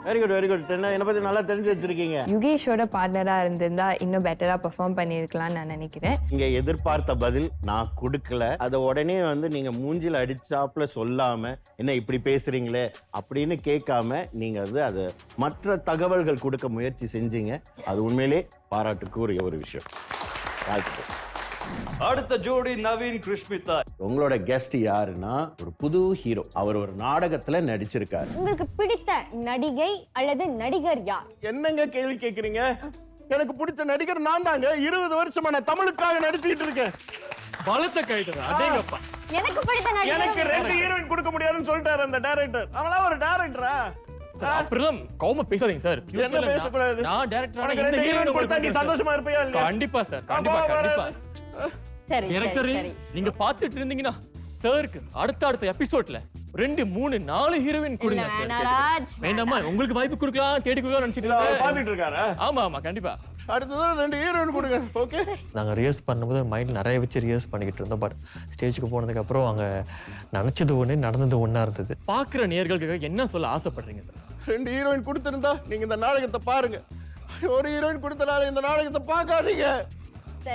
Very good very good. என்ன பத்தி நல்லா தெரிஞ்சு வச்சிருக்கீங்க. யுகேஷோட பார்ட்னராக இருந்திருந்தா இன்னும் பெட்டராக பெர்ஃபார்ம் பண்ணியிருக்கலாம்னு நான் நினைக்கிறேன். நீங்க எதிர்பார்த்த பதில் நான் கொடுக்கல. அதை உடனே வந்து நீங்க மூஞ்சில அடிச்சாப்புல சொல்லாம என்ன இப்படி பேசுறீங்களே அப்படின்னு கேட்காம நீங்க வந்து அதை மற்ற தகவல்கள் கொடுக்க முயற்சி செஞ்சீங்க. அது உண்மையிலே பாராட்டுக்குரிய ஒரு விஷயம். அடுத்த ஜோடி நவீன் கிருஷ்மிதா. உங்களோட கெஸ்ட் யாருன்னா ஒரு புது ஹீரோ. அவர் ஒரு நாடகத்துல நடிச்சிருக்காரு. உங்களுக்கு பிடித்த நடிகை அல்லது நடிகர் யார்? என்னங்க கேள்வி கேக்குறீங்க? எனக்கு பிடிச்ச நடிகர் நான் தாங்க. 20 வருஷமா நான் தமிழுக்காக நடிச்சுக்கிட்டு இருக்கேன். பலத்த கைடா அடேங்கப்பா. எனக்கு பிடித்த நடிகர் எனக்கு 2 ஹீரோயின் கொடுக்க முடியாதுன்னு சொல்லிட்டாரு அந்த டைரக்டர். அவங்களா ஒரு டைரக்டரா? அப்புறம் கோவமா பேசாதீங்க சார். என்ன பேசக்கூடாது? நான் டைரக்டரா உனக்கு 2 ஹீரோயின் கொடுத்தா நீ சந்தோஷமா இருப்பியா இல்லையா? கண்டிப்பா சார், கண்டிப்பா. சரி டைரக்டர் நீங்க பாத்துட்டு இருந்தீங்கன்னா சாருக்கு அடுத்த எபிசோட்ல 2, 3, 4 ஹீரோயின் கொடுங்க சார். வேண்டாமா உங்களுக்கு வாய்ப்பு கொடுக்கலாம் தேடி கொடுக்கலாம் நினைச்சிட்டு இருக்கேன். பாத்துட்டு இருக்காரா? ஆமா கண்டிப்பா. அடுத்தது 2 ஹீரோயின் கொடுங்க. ஓகே. நாங்கள் ரிஹர்ஸ் பண்ணும்போது மைண்டில் நிறைய வச்சு ரிஹர்ஸ் பண்ணிக்கிட்டு இருந்தோம். பட் ஸ்டேஜுக்கு போனதுக்கப்புறம் அங்கே நினச்சது ஒன்று நடந்தது ஒன்றா இருந்தது. பார்க்குற நேயர்களுக்கு என்ன சொல்ல ஆசைப்படுறீங்க சார்? 2 ஹீரோயின் கொடுத்திருந்தா நீங்க இந்த நாடகத்தை பாருங்க. ஒரு ஹீரோயின் கொடுத்தனால இந்த நாடகத்தை பார்க்காதீங்க.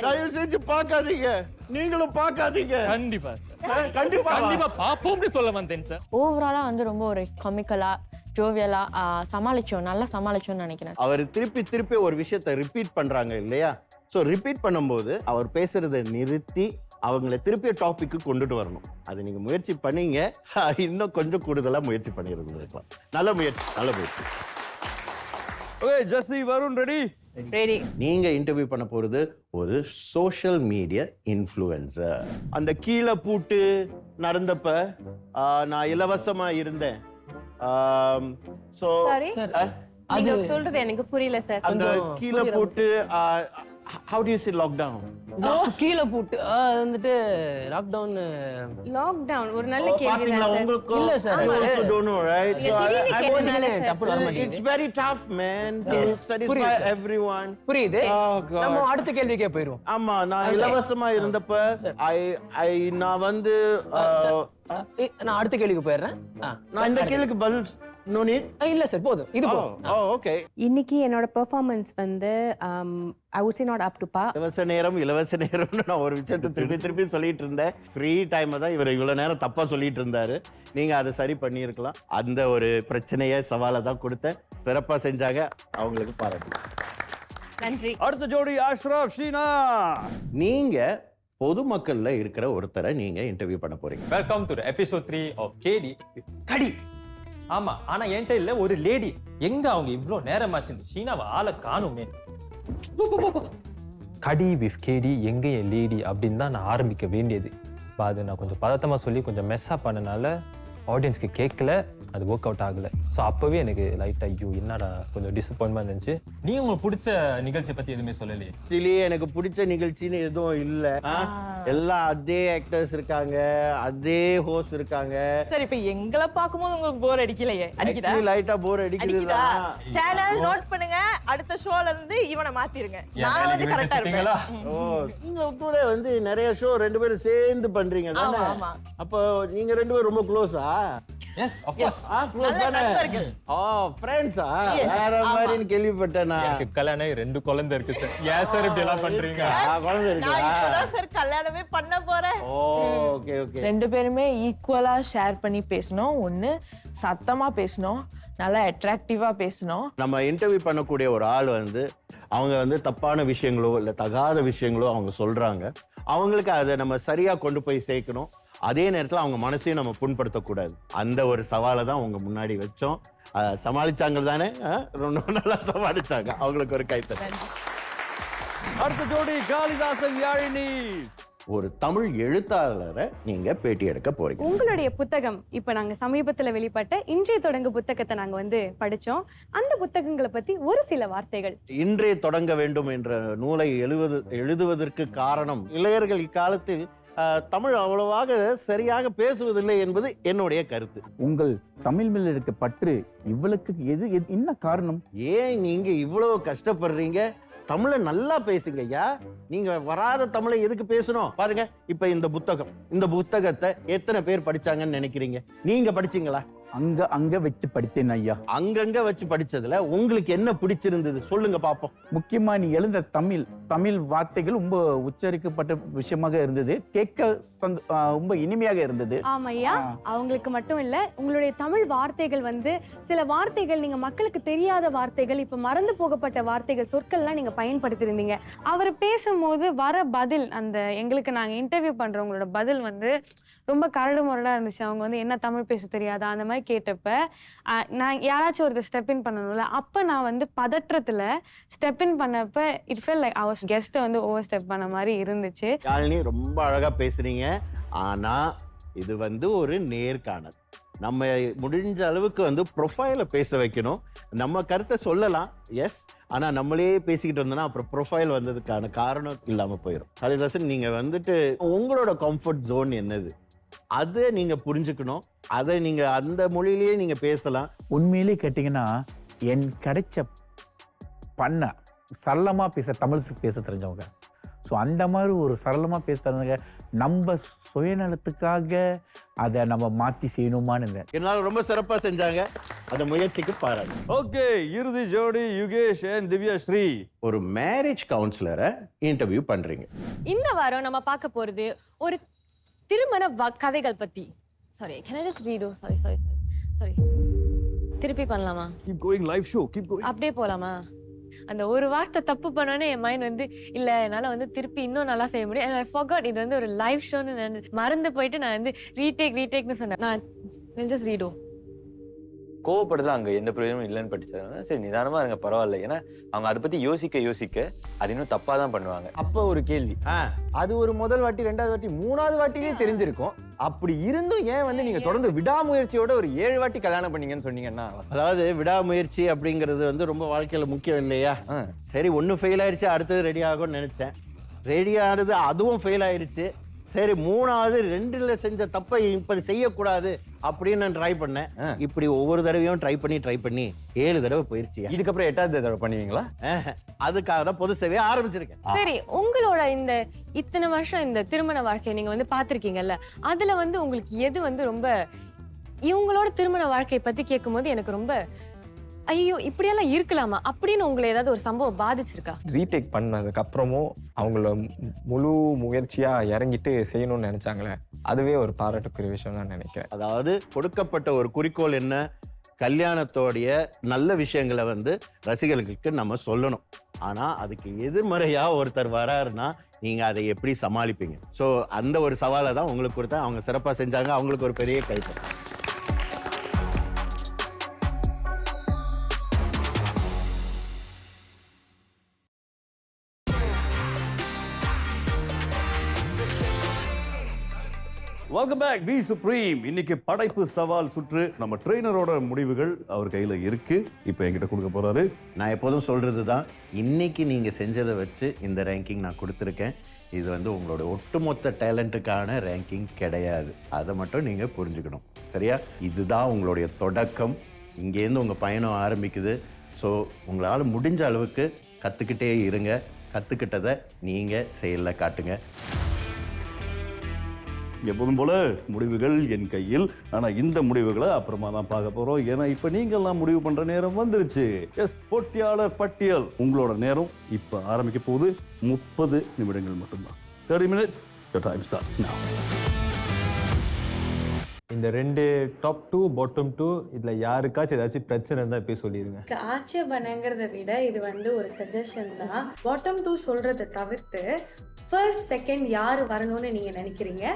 தயவு செஞ்சு பார்க்காதீங்க. நீங்களும் பார்க்காதீங்க. கண்டிப்பா சார், கண்டிப்பா பாப்போம்னு சொல்ல வந்தேன் சார். ஓவராலாக வந்து ரொம்ப ஒரு காமிக்கலாக ஜோவியலாக நல்லா சமாளிச்சோன்னு நினைக்கிறேன். அவர் திருப்பி ஒரு விஷயத்தை ரிப்பீட் பண்றாங்க இல்லையா? ஸோ ரிப்பீட் பண்ணும்போது அவர் பேசுறதை நிறுத்தி அவங்கள திருப்பி டாபிக்கு கொண்டுட்டு வரணும். அது நீங்க முயற்சி பண்ணீங்க. இன்னும் கொஞ்சம் கூடுதலா முயற்சி பண்ணிருக்கலாம். நல்ல முயற்சி. ஓகே ஜெஸ்ஸி, வருண் ரெடி? ரெடி. நீங்க இன்டர்வியூ பண்ண போறது ஒரு சோஷியல் மீடியா இன்ஃப்ளூயன்சர். அந்த கீழே பூட்டு நடந்தப்ப நான் இலவசமா இருந்தேன். நீங்க சொல்றது எனக்கு புரியல சார். அந்த கீழே பூட்டு how do you say lockdown? கீழே பூட்டு வந்துட்டு லாக்டவுன் ஒரு நல்ல கேள்வி தான் சார். உங்களுக்கு இல்ல sir. I also don't know, right? So it's very tough, man, to satisfy everyone. புரியுது. நம்ம அடுத்த கேள்விக்கே போயிடுவோம். ஆமா, நான் இலவசமா இருந்தப்ப நான் வந்து நான் அடுத்த கேள்விக்கு போயிடுறேன். நான் இந்த கேள்விக்கு பதில் இல்ல சார், போதும் இது போதும். ஓகே. இன்னைக்கு என்னோட பெர்ஃபார்மன்ஸ் வந்து I would say not up to par. இலவச நேரம்னு நான் ஒரு விஷயத்தை திருப்பி சொல்லிட்டு இருந்தேன். ஃப்ரீ டைம் தான் இவர் இவ்வளவு நேரம் தப்பா சொல்லிட்டு இருந்தாரு. நீங்க அதை சரி பண்ணியிருக்கலாம். அந்த ஒரு பிரச்சனையை சவாலை தான் கொடுத்தேன். சிறப்பா செஞ்சாங்க. அவங்களுக்கு பாராட்டு. நன்றி. அடுத்த ஜோடி அஷ்ரப் ஷீனா. நீங்க பொதுமக்கள்ல இருக்கிற ஒருத்தரை நீங்க இன்டர்வியூ பண்ண போறீங்க. வெல்கம் டு எபிசோட் 3 ஆஃப் கேடி கடி. ஆமா, ஆனா என்கிட்ட இல்ல ஒரு லேடி. எங்க அவங்க இவ்ளோ நேரமாச்சு இந்த ஷீனாவை ஆளை காணுமே. கடி வித் கேடி எங்க என் லேடி அப்படின்னு தான் நான் ஆரம்பிக்க வேண்டியது. அது நான் கொஞ்சம் பதட்டமா சொல்லி கொஞ்சம் மெஸ்ஸா பண்ணனால ஆடியன்ஸ்க்கு கேட்கல, அது ஒர்க் அவுட் ஆகல. ஸோ அப்பவே எனக்கு லைட் ஐயோ என்னடா கொஞ்சம் டிசப்பாயின்மெண்ட் இருந்துச்சு. நீ உங்களுக்கு பிடிச்ச நிகழ்ச்சியை பத்தி எதுவுமே சொல்லலையே? ஆக்சுவலி எனக்கு பிடிச்ச நிகழ்ச்சின்னு எதுவும் இல்ல. எல்லாம் அதே ஆக்டர்ஸ் இருக்காங்க, அதே ஹோஸ்ட் இருக்காங்க. சரி, இப்ப எங்களை பார்க்கும்போது உங்களுக்கு போர் அடிக்கலையே? அடிக்குதா? லைட்டா போர் அடிக்குதா? சேனல் நோட் பண்ணுங்க. அடுத்த ஷோல இருந்து இவனை மாத்திருங்க. நான் வந்து கரெக்டா இருப்பேன். ஓ, நீங்க கூட வந்து நிறைய ஷோ 2 பேரும் சேர்ந்து பண்றீங்க தானே? அப்போ நீங்க 2 பேரும் ரொம்ப க்ளோஸா? S, of course. க்ளோஸ் தானே? ஓ, ஃப்ரெண்ட்ஸா? வேற மாதிரின்னு கேள்விப்பட்டேனா? எனக்கு கல்யாணம் 2 குழந்தை இருக்கு சார். ஏன் சார் இப்படி எல்லாம் பண்றீங்க? குழந்தை இருக்கா? நான் இப்பதான் சார் கல்யாணமே பண்ண போறேன். Okay okay. 2 பேருமே ஈக்குவலா ஷேர் பண்ணி பேசணும். ஒன்னு சத்தமா பேசணும், நல்லா அட்ராக்டிவா பேசணும். நம்ம இன்டர்வியூ பண்ணக்கூடிய ஒரு ஆள் வந்து அவங்க வந்து தப்பான விஷயங்களோ இல்ல தகாத விஷயங்களோ அவங்க சொல்றாங்க. அவங்களுக்கு அதை நம்ம சரியா கொண்டு போய் சேர்க்கணும். அதே நேரத்தில் அவங்க மனசையும் நம்ம புண்படுத்தக்கூடாது. அந்த ஒரு சவாலை தான் அவங்க முன்னாடி வச்சோம். சமாளிச்சாங்க தானே? ரொம்ப நல்லா சமாளிச்சாங்க. அவங்களுக்கு ஒரு கைத்தட்டல். அடுத்த ஜோடி காளிதாசன் யாழினி. ஒரு தமிழ் எழுத்தாளரை நீங்க பேட்டி எடுக்க போறீங்க. உங்களுடைய புத்தகம் இப்ப நாங்க சமீபத்துல வெளிப்பட்ட இன்றைய தொடங்கு புத்தகத்தை நாங்க வந்து படிச்சோம். அந்த புத்தகங்களை பத்தி ஒரு சில வார்த்தைகள். இன்றே தொடங்க வேண்டும் என்ற நூலை எழுதுவதற்கு காரணம் இளையர்கள் இக்காலத்தில் தமிழ் அவ்வளவாக சரியாக பேசுவதில்லை என்பது என்னுடைய கருத்து. உங்கள் தமிழ் மேல இருக்க பற்று இவளுக்கு என்ன காரணம்? ஏன் நீங்க இவ்வளவு கஷ்டப்படுறீங்க? தமிழை நல்லா பேசுங்க ஐயா. நீங்க வராத தமிழை எதுக்கு பேசணும்? பாருங்க, இப்ப இந்த புத்தகத்தை எத்தனை பேர் படிச்சாங்கன்னு நினைக்கிறீங்க? நீங்க படிச்சீங்களா? அங்க வச்சு படித்தேன் ஐயா. அங்கங்க வச்சு படிச்சதுல உங்களுக்கு என்ன பிடிச்சிருந்தது சொல்லுங்க பாப்போம். முக்கியமா நீ எழுந்த தமிழ் வார்த்தைகள் ரொம்ப உச்சரிக்கப்பட்ட விஷயமாக இருந்தது. கேட்க ரொம்ப இனிமையாக இருந்தது. ஆமையா, அவங்களுக்கு மட்டும் இல்ல, உங்களுடைய தமிழ் வார்த்தைகள் வந்து சில வார்த்தைகள் நீங்க மக்களுக்கு தெரியாத வார்த்தைகள், இப்ப மறந்து போகப்பட்ட வார்த்தைகள், சொற்கள்லாம் நீங்க பயன்படுத்தியிருந்தீங்க. அவர் பேசும்போது வர பதில், அந்த எங்களுக்கு நாங்கள் இன்டர்வியூ பண்ணுறவங்களோட பதில் வந்து ரொம்ப கரடு முரடாக இருந்துச்சு. அவங்க வந்து என்ன தமிழ் பேச தெரியாதா அந்த மாதிரி கேட்டப்ப நான் யாராச்சும் ஒருத்தர் ஸ்டெப் இன் பண்ணணும்ல, அப்போ நான் வந்து பதற்றத்தில் ஸ்டெப் இன் பண்ணப்ப இட் ஃபெல் லைக் அவர் கெஸ்ட்டை வந்து ஓவர் ஸ்டெப் பண்ண மாதிரி இருந்துச்சு. யாழினி ரொம்ப அழகா பேசுறீங்க. ஆனா இது வந்து ஒரு நேர்காணல். நம்ம முடிஞ்ச அளவுக்கு வந்து ப்ரொஃபைலை பேச வைக்கணும். நம்ம கருத்தை சொல்லலாம், எஸ். ஆனால் நம்மளே பேசிக்கிட்டு இருந்தோம்னா அப்புறம் ப்ரொஃபைல் வந்ததுக்கான காரணம் இல்லாமல் போயிடும். காளிதாசன், நீங்கள் வந்துட்டு உங்களோட கம்ஃபர்ட் ஜோன் என்னது அதை நீங்கள் புரிஞ்சுக்கணும். அதை நீங்கள் அந்த மொழியிலேயே நீங்கள் பேசலாம். உண்மையிலே கேட்டிங்கன்னா என் கிடைச்ச பண்ண சரளமாக தமிழ் பேச தெரிஞ்சவங்க. ஸோ அந்த மாதிரி ஒரு சரளமாக பேச தெரிஞ்சவங்க நம்ம சுயநலத்துக்காக அதை நம்ம மாற்றி செய்யணுமான்னு என்னால் ரொம்ப சிறப்பாக செஞ்சாங்க. அந்த முயற்சிக்கு பாராட்டு. ஓகே, இறுதி ஜோடி யுகேஷ் and திவ்யா ஸ்ரீ. ஒரு மேரேஜ் கவுன்சிலரை இன்டர்வியூ பண்ணுறீங்க. இந்த வாரம் நம்ம பார்க்க போகிறது ஒரு திருமண கதைகள் பற்றி. Sorry, can I just read? Sorry திருப்பி பண்ணலாமா? Keep going, live show, keep going. அப்படியே போகலாமா? அந்த ஒரு வார்த்தை தப்பு பண்ணோன்னே என் மைண்ட் வந்து இல்லை என்னால் வந்து திருப்பி இன்னும் நல்லா செய்ய முடியும். and I forgot இது வந்து ஒரு லைவ் ஷோன்னு நான் மறந்து போயிட்டு நான் வந்து ரீடேக்னு சொன்னேன். நான் just read. கோவப்படுறதுல அங்கே எந்த பிரயோஜனமும் இல்லைன்னு படிச்சதுனால சரி நிதானமாக இருங்க பரவாயில்ல. ஏன்னா அவங்க அதை பற்றி யோசிக்க அது இன்னும் தப்பாக தான் பண்ணுவாங்க. அப்போ ஒரு கேள்வி, அது ஒரு முதல் வாட்டி, ரெண்டாவது வாட்டி, மூணாவது வாட்டியே தெரிஞ்சிருக்கும். அப்படி இருந்தும் ஏன் வந்து நீங்க தொடர்ந்து விடாமுயற்சியோட ஒரு 7 வாட்டி கல்யாணம் பண்ணீங்கன்னு சொன்னீங்கன்னா? அதாவது விடாமுயற்சி அப்படிங்கிறது வந்து ரொம்ப வாழ்க்கையில் முக்கியம் இல்லையா? சரி, ஒன்று ஃபெயில் ஆயிடுச்சு, அடுத்தது ரெடி ஆகும்னு நினச்சேன். ரெடி ஆனது அதுவும் ஃபெயில் ஆயிடுச்சு. சரி, மூணாவது 2ல் செஞ்ச தப்பை இப்படி செய்யக்கூடாது அப்படின்னு நான் ட்ரை பண்ணேன். இப்படி ஒவ்வொரு தடவையும் ட்ரை பண்ணி 7 தடவை போயிருச்சு. இதுக்கப்புறம் 8வது தடவை பண்ணுவீங்களா? அதுக்காக தான் பொது சேவையை ஆரம்பிச்சிருக்கேன். சரி, உங்களோட இந்த இத்தனை வருஷம் இந்த திருமண வாழ்க்கையை நீங்க வந்து பார்த்துருக்கீங்கல்ல, அதுல வந்து உங்களுக்கு எது வந்து ரொம்ப இவங்களோட திருமண வாழ்க்கையை பத்தி கேட்கும்போது எனக்கு ரொம்ப ஐயோ இப்படியெல்லாம் இருக்கலாமா அப்படின்னு உங்களை ஏதாவது ஒரு சம்பவம் பாதிச்சிருக்கா? ரீடேக் பண்ணதுக்கு அப்புறமும் அவங்கள முழு முயற்சியா இறங்கிட்டு செய்யணும்னு நினைச்சாங்களே, அதுவே ஒரு பாராட்டுக்குரிய விஷயம் தான் நினைக்கிறேன். அதாவது கொடுக்கப்பட்ட ஒரு குறிக்கோள் என்ன, கல்யாணத்தோடைய நல்ல விஷயங்களை வந்து ரசிகர்களுக்கு நம்ம சொல்லணும். ஆனால் அதுக்கு எதிர்மறையாக ஒருத்தர் வராருன்னா நீங்கள் அதை எப்படி சமாளிப்பீங்க? ஸோ அந்த ஒரு சவாலை தான் உங்களுக்கு கொடுத்தா. அவங்க சிறப்பாக செஞ்சாங்க. அவங்களுக்கு ஒரு பெரிய கைத்தட்டல். Welcome back V supreme. இன்னைக்கு படைப்பு சவால் சுற்று. நம்ம ட்ரெயினரோட முடிவுகள் அவர் கையில் இருக்கு. இப்போ என்கிட்ட கொடுக்க போறாரு. நான் எப்போதும் சொல்றது தான், இன்னைக்கு நீங்க செஞ்சதை வச்சு இந்த ரேங்கிங் நான் கொடுத்துருக்கேன். இது வந்து உங்களோட ஒட்டுமொத்த டேலண்ட்டுக்கான ரேங்கிங் கிடையாது. அதை மட்டும் நீங்க புரிஞ்சுக்கணும், சரியா? இதுதான் உங்களுடைய தொடக்கம். இங்கேருந்து உங்க பயணம் ஆரம்பிக்குது. ஸோ உங்களால் முடிஞ்ச அளவுக்கு கற்றுக்கிட்டே இருங்க. கற்றுக்கிட்டதை நீங்கள் செயலில் காட்டுங்க. எப்போதும் போல முடிவுகள் என் கையில். ஆனால் இந்த முடிவுகளை அப்புறமா தான் பார்க்க போகிறோம். ஏன்னா இப்போ நீங்கள்லாம் முடிவு பண்ணுற நேரம் வந்துருச்சு. எஸ், போட்டியாளர் பட்டியல். உங்களோட நேரம் இப்போ ஆரம்பிக்க போகுது. 30 நிமிடங்கள் மட்டும்தான். 30 minutes. Your time starts now. இந்த 2 டாப் 2 பாட்டம் 2 இதில் யாருக்காச்சும் ஏதாச்சும் பிரச்சனை இருந்தால் போய் சொல்லிடுங்க. ஆட்சேபனைங்கிறத விட இது வந்து ஒரு சஜஷன் தான். பாட்டம் 2 சொல்றதை தவிர்த்து ஃபர்ஸ்ட் செகண்ட் யார் வரணும்னு நீங்கள் நினைக்கிறீங்க,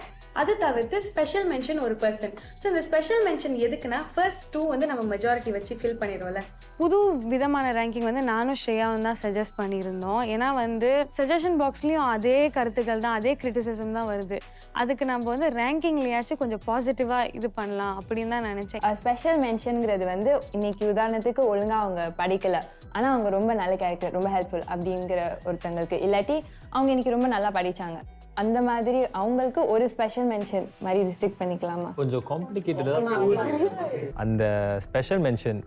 அது தவிர்த்து ஸ்பெஷல் மென்ஷன் ஒரு பர்சன். ஸோ இந்த ஸ்பெஷல் மென்ஷன் எதுக்குன்னா ஃபர்ஸ்ட் 2 வந்து நம்ம மெஜாரிட்டி வச்சு ஃபில் பண்ணிடுவோம்ல. புது விதமான ரேங்கிங் வந்து நானும் ஸ்ரேயாவும் தான் சஜஸ்ட் பண்ணியிருந்தோம். ஏன்னா வந்து சஜஷன் பாக்ஸ்லேயும் அதே கருத்துக்கள் தான், அதே கிரிட்டிசிசம் தான் வருது. அதுக்கு நம்ம வந்து ரேங்கிங்லையாச்சும் கொஞ்சம் பாசிட்டிவாக இது பண்ணலாம் அப்படின்னு தான் நினச்சேன். ஸ்பெஷல் மென்ஷனுங்கிறது வந்து இன்னைக்கு உதாரணத்துக்கு ஒழுங்காக அவங்க படிக்கலை, ஆனால் அவங்க ரொம்ப நல்ல கேரக்டர், ரொம்ப ஹெல்ப்ஃபுல் அப்படிங்கிற ஒருத்தங்களுக்கு, இல்லாட்டி அவங்க இன்னைக்கு ரொம்ப நல்லா படித்தாங்க, அந்த மாதிரி அவங்களுக்கு ஒரு ஸ்பெஷல் மென்ஷன் மாதிரி ரிஸ்ட்ரிக்ட் பண்ணிக்கலாமா? கொஞ்சம் காம்ப்ளிகேட்டடாக அந்த ஸ்பெஷல் மென்ஷன்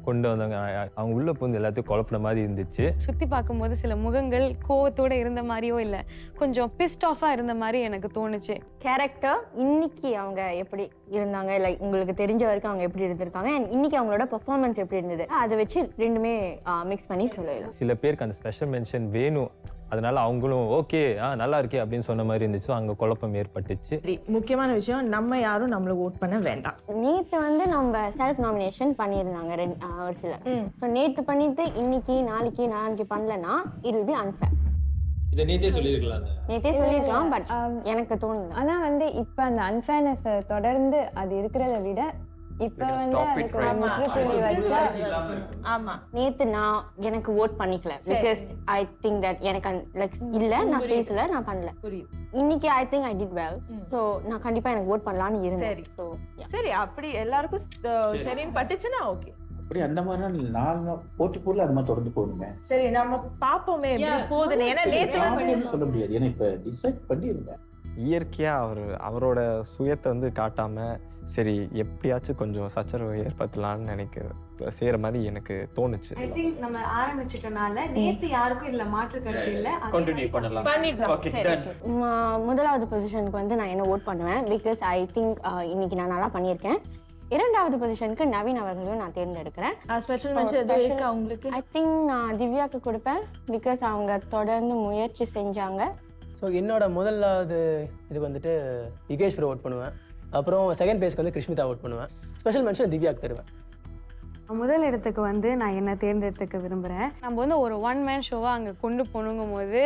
கொண்டு வந்தாங்க. அவங்க உள்ள போந்து எல்லாத்தையும் குழப்பின மாதிரி இருந்துச்சு. சுற்றி பார்க்கும்போது சில முகங்கள் கோவத்தோடு இருந்த மாதிரியோ இல்லை கொஞ்சம் பிஸ்ட் ஆஃபாக இருந்த மாதிரி எனக்கு தோணுச்சு. கேரக்டர் இன்னைக்கு அவங்க எப்படி இருந்தாங்க, லைக் உங்களுக்கு தெரிஞ்ச வரைக்கும் அவங்க எப்படி இருந்திருக்காங்க, அண்ட் இன்னைக்கு அவங்களோட பெர்ஃபார்மன்ஸ் எப்படி இருந்தது, அதை வச்சு ரெண்டுமே மிக்ஸ் பண்ணி சொல்லலாம். சில பேருக்கு அந்த ஸ்பெஷல் மென்ஷன் வேணும், அதனால அவங்களும் ஓகே நல்லா இருக்கே அப்படின்னு சொன்ன மாதிரி இருந்துச்சு. அங்கே குழப்பம் ஏற்பட்டுச்சு. முக்கியமான விஷயம், நம்ம யாரும் நம்மளை ஓட் பண்ண வேண்டாம். நேற்று வந்து நம்ம செல்ஃப் நாமினேஷன் பண்ணியிருந்தாங்க ஒரு சிலர். ஸோ நேற்று பண்ணிட்டு இன்னைக்கு நாளைக்கு பண்ணலன்னா இட் வில் பி அன்ஃபேர். இதை நேற்றே சொல்லியிருக்கலாம், பட் எனக்கு தோணல. ஆனால் வந்து இப்போ அந்த அன்ஃபேர்னஸ் தொடர்ந்து அது இருக்கிறத விட இப்போ வந்து அதுக்கு ஒரு முற்றுப்புள்ளி வச்சா. ஆமா, நேத்து நான் எனக்கு ஓட் பண்ணிக்கல பிகாஸ் ஐ திங்க் தட் எனக்கு லைக் இல்ல, நான் பேசல, நான் பண்ணல. இன்னைக்கு ஐ think I did well, so நான் கண்டிப்பா எனக்கு ஓட் பண்ணலாம்னு இருந்தேன். ஸோ சரி, அப்படி எல்லாருக்கும் சரின்னு பட்டுச்சுன்னா ஓகே. அப்படி அந்த மாதிரி நான் போட்டி போடல, அது மாதிரி தொடர்ந்து போகணுமே. சரி, நம்ம பாப்போமே எப்படி போகுதுன்னு. ஏன்னா நேத்து வந்து சொல்ல முடியாது, ஏன்னா இப்ப டிசைட் பண்ணியிருந்தேன். இயற்கையா அவரோட சுயத்தை வந்து காட்டாம சரி எப்படியாச்சும் கொஞ்சம் சச்சரவு ஏற்படுத்தலாம்னு செய்யற மாதிரி எனக்கு தோணுச்சு. ஐ திங்க் நம்ம ஆரம்பிச்சிட்டனால நேத்து யாருக்கும் இல்ல மாற்று கருத்து இல்ல, கண்டினியூ பண்ணலாம். Okay done. முதலாவது பொசிஷனுக்கு வந்து நான் என்ன ஓட் பண்ணுவேன் பிகாஸ் ஐ திங்க் இன்னைக்கு நான் நல்லா பண்ணியிருக்கேன். இரண்டாவது பொசிஷனுக்கு நவீன் அவர்களையும் நான் தேர்ந்தெடுக்கிறேன். ஸ்பெஷல் மென்ஷன் எதுவும் இருக்கு அவங்களுக்கு? ஐ திங்க் நான் திவ்யாவுக்கு கொடுப்பேன் பிகாஸ் அவங்க தொடர்ந்து முயற்சி செஞ்சாங்க. ஸோ என்னோட முதலாவது இது வந்துட்டு யுகேஷ் ப்ரோ ஓட் பண்ணுவேன். அப்புறம் செகண்ட் பிளேஸ்க்கு வந்து கிருஷ்மிதா ஓட் பண்ணுவேன். ஸ்பெஷல் மென்ஷன் திவ்யாவுக்கு தருவேன். முதல் இடத்துக்கு வந்து நான் என்ன தேர்ந்தெடுத்துக்க விரும்புகிறேன். நம்ம வந்து ஒரு ஒன் மேன் ஷோவாக அங்கே கொண்டு போகணுங்கும் போது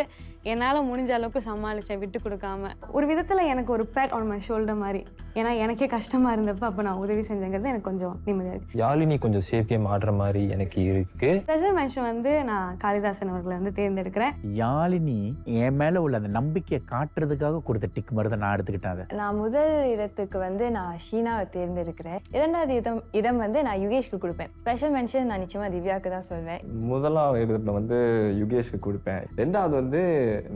என்னால் முடிஞ்ச அளவுக்கு சமாளித்தேன், விட்டு கொடுக்காம. ஒரு விதத்தில் எனக்கு ஒரு பேட் ஆன் மை ஷோல்டர் மாதிரி. ஏன்னா எனக்கே கஷ்டமாக இருந்தப்போ அப்போ நான் உதவி செஞ்சேங்கிறது எனக்கு கொஞ்சம் நிம்மதியாக இருக்குது. யாழினி கொஞ்சம் சேஃப் கேம் ஆடுற மாதிரி எனக்கு இருக்கு. ஸ்பெஷல் மென்ஷன் வந்து நான் காளிதாசன் அவர்களை வந்து தேர்ந்தெடுக்கிறேன். யாழினி என் மேல உள்ள அந்த நம்பிக்கையை காட்டுறதுக்காக கொடுத்த டிக் மாதிரி தான் நான் எடுத்துக்கிட்டேன். நான் முதல் இடத்துக்கு வந்து நான் ஷீனாவை தேர்ந்தெடுக்கிறேன். இரண்டாவது இடம் வந்து நான் யுகேஷ்க்கு கொடுப்பேன். ஸ்பெஷல் மென்ஷன் நான் நிச்சயமா திவ்யாவுக்கு தான் சொல்வேன். முதலாவது இடத்துல வந்து யுகேஷ்க்கு கொடுப்பேன். ரெண்டாவது வந்து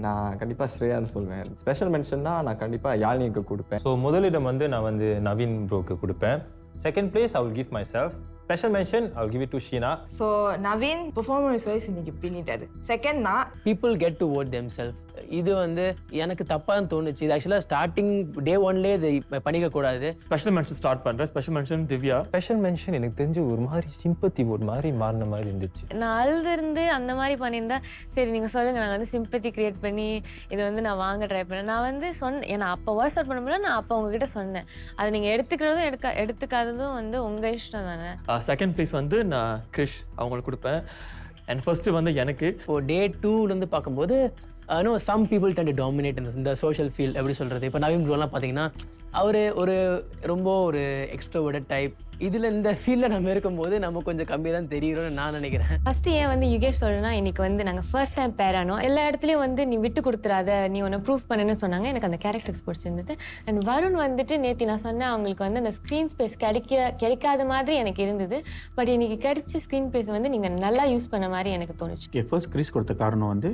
நான் கண்டிப்பா ஸ்ரேயான்னு சொல்வேன். ஸ்பெஷல் மென்ஷன்னா நான் கண்டிப்பா யாழினிக்கு கொடுப்பேன். ஸோ முதலிடம் வந்து நான் வந்து நவீன் ப்ரோக்கு கொடுப்பேன். Second place I will give myself. Special mention I will give it to Sheena. So Naveen performance wise இன்னைக்கு பின்னிட்டாரு. செகண்ட் நான் people get to vote them self. இது வந்து எனக்கு தப்பான்னு தோணுச்சு. இது ஆக்சுவலாக ஸ்டார்டிங் டே ஒன்லேயே இது பண்ணிக்க கூடாது. ஸ்பெஷல் மென்ஷன் ஸ்டார்ட் பண்ணுறேன். Special mention Divya. Special mention எனக்கு தெரிஞ்சு ஒரு மாதிரி சிம்பத்தி ஓட் மாதிரி மாறின மாதிரி இருந்துச்சு. நான் அழுதுருந்து அந்த மாதிரி பண்ணியிருந்தா சரி நீங்கள் சொல்லுங்கள், நாங்கள் வந்து சிம்பத்தி க்ரியேட் பண்ணி இதை வந்து நான் வாங்க ட்ரை பண்ணேன். நான் வந்து சொன்னேன், ஏன்னா அப்போ வாய்ஸ் அவுட் பண்ண முடியல, நான் அப்போ உங்ககிட்ட சொன்னேன். அதை நீங்கள் எடுத்துக்கிறதும் எடுத்துக்காததும் வந்து உங்கள் இஷ்டம் தானே. செகண்ட் ப்ளேஸ் வந்து நான் கிரிஷ் அவங்களுக்கு கொடுப்பேன். அண்ட் ஃபர்ஸ்ட்டு வந்து எனக்கு இப்போ டே 2லேருந்து பார்க்கும்போது some people tend to dominate இந்த சோஷியல் ஃபீல்ட் எப்படி சொல்கிறது. இப்போ நவீன் ப்ரோலாம் பார்த்தீங்கன்னா அவர் ஒரு ரொம்ப ஒரு எக்ஸ்ட்ரோவர்டட் டைப். இதில் இந்த ஃபீல்டில் நம்ம இருக்கும்போது நம்ம கொஞ்சம் கம்மி தான் தெரியுறோம்னு நான் நினைக்கிறேன். ஃபஸ்ட்டு ஏன் வந்து யுகேஷ் சொல்கிறேன்னா, இன்னைக்கு வந்து நாங்கள் ஃபர்ஸ்ட் டைம் பேர் ஆனோம். எல்லா இடத்துலையும் வந்து நீ விட்டு கொடுத்துறாத, நீ ஒன்று ப்ரூவ் பண்ணுன்னு சொன்னாங்க. எனக்கு அந்த கேரக்டர்ஸ் பிடிச்சிருந்தது. அண்ட் வருண் வந்துட்டு நேற்று நான் சொன்னேன், அவங்களுக்கு வந்து அந்த ஸ்க்ரீன் ஸ்பேஸ் கிடைக்காத மாதிரி எனக்கு இருந்தது. பட் இன்னைக்கு கிடைச்ச ஸ்க்ரீன் ஸ்பேஸ் வந்து நீங்கள் நல்லா யூஸ் பண்ண மாதிரி எனக்கு தோணுச்சு. ஃபர்ஸ்ட் கிறிஸ் கொடுத்த காரணம் வந்து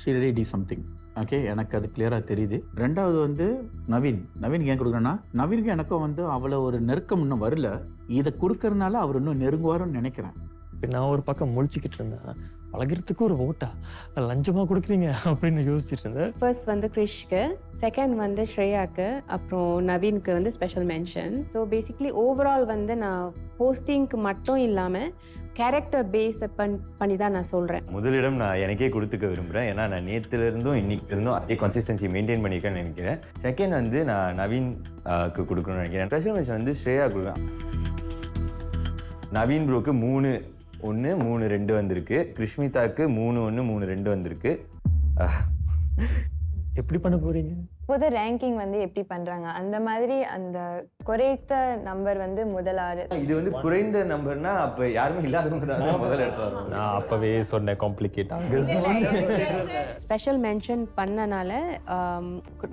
she ready to something. Okay, எனக்கு அது கிளியராக தெரியுது. ரெண்டாவது வந்து நவீனுக்கு ஏன் கொடுக்குறேன்னா, நவீனுக்கு எனக்கும் வந்து அவ்வளோ ஒரு நெருக்கம் இன்னும் வரல. இதை கொடுக்கறதுனால அவர் இன்னும் நெருங்குவாருன்னு நினைக்கிறேன். இப்போ நான் ஒரு பக்கம் முழிச்சுக்கிட்டு இருந்தேன், பழகிறதுக்கு ஒரு ஓட்டா லஞ்சமாக கொடுக்குறீங்க அப்படின்னு யோசிச்சுட்டு இருந்தேன். ஃபர்ஸ்ட் வந்து கிரிஷ்க்கு, செகண்ட் வந்து ஸ்ரேயாக்கு, அப்புறம் நவீனுக்கு வந்து special mention. So basically overall வந்து நான் போஸ்டிங்க்கு மட்டும் இல்லாமல் கேரக்டர் பேஸ் பண்ணி தான் நான் சொல்கிறேன். முதலிடம் நான் எனக்கே கொடுத்துக்க விரும்புகிறேன். ஏன்னா நான் நேற்றுலேருந்தும் இன்னைக்கு இருந்தும் அதே கன்சிஸ்டன்சி மெயின்டைன் பண்ணியிருக்கேன்னு நினைக்கிறேன். செகண்ட் வந்து நான் நவீனுக்கு கொடுக்கணும்னு நினைக்கிறேன். ஸ்பெஷல் மென்ஷன் வந்து ஸ்ரேயா கொடுக்குறேன். நவீன் ப்ரோக்கு 3-1 3-2 வந்திருக்கு. கிருஷ்மிதாக்கு 3-1 3-2 வந்திருக்கு. எப்படி பண்ண போறீங்க? பொது ரேங்கிங் வந்து எப்படி பண்றாங்க அந்த மாதிரி அந்த குறைத்த நம்பர் வந்து முதல் 6. இது வந்து குறைந்த நம்பர்னா அப்ப யாருமே இல்லாதவங்க தான் முதல்ல எடுத்தாங்க. நான் அப்பவே சொன்னேன் காம்ப்ளிகேட் ஆகுது. ஸ்பெஷல் மென்ஷன் பண்ணனால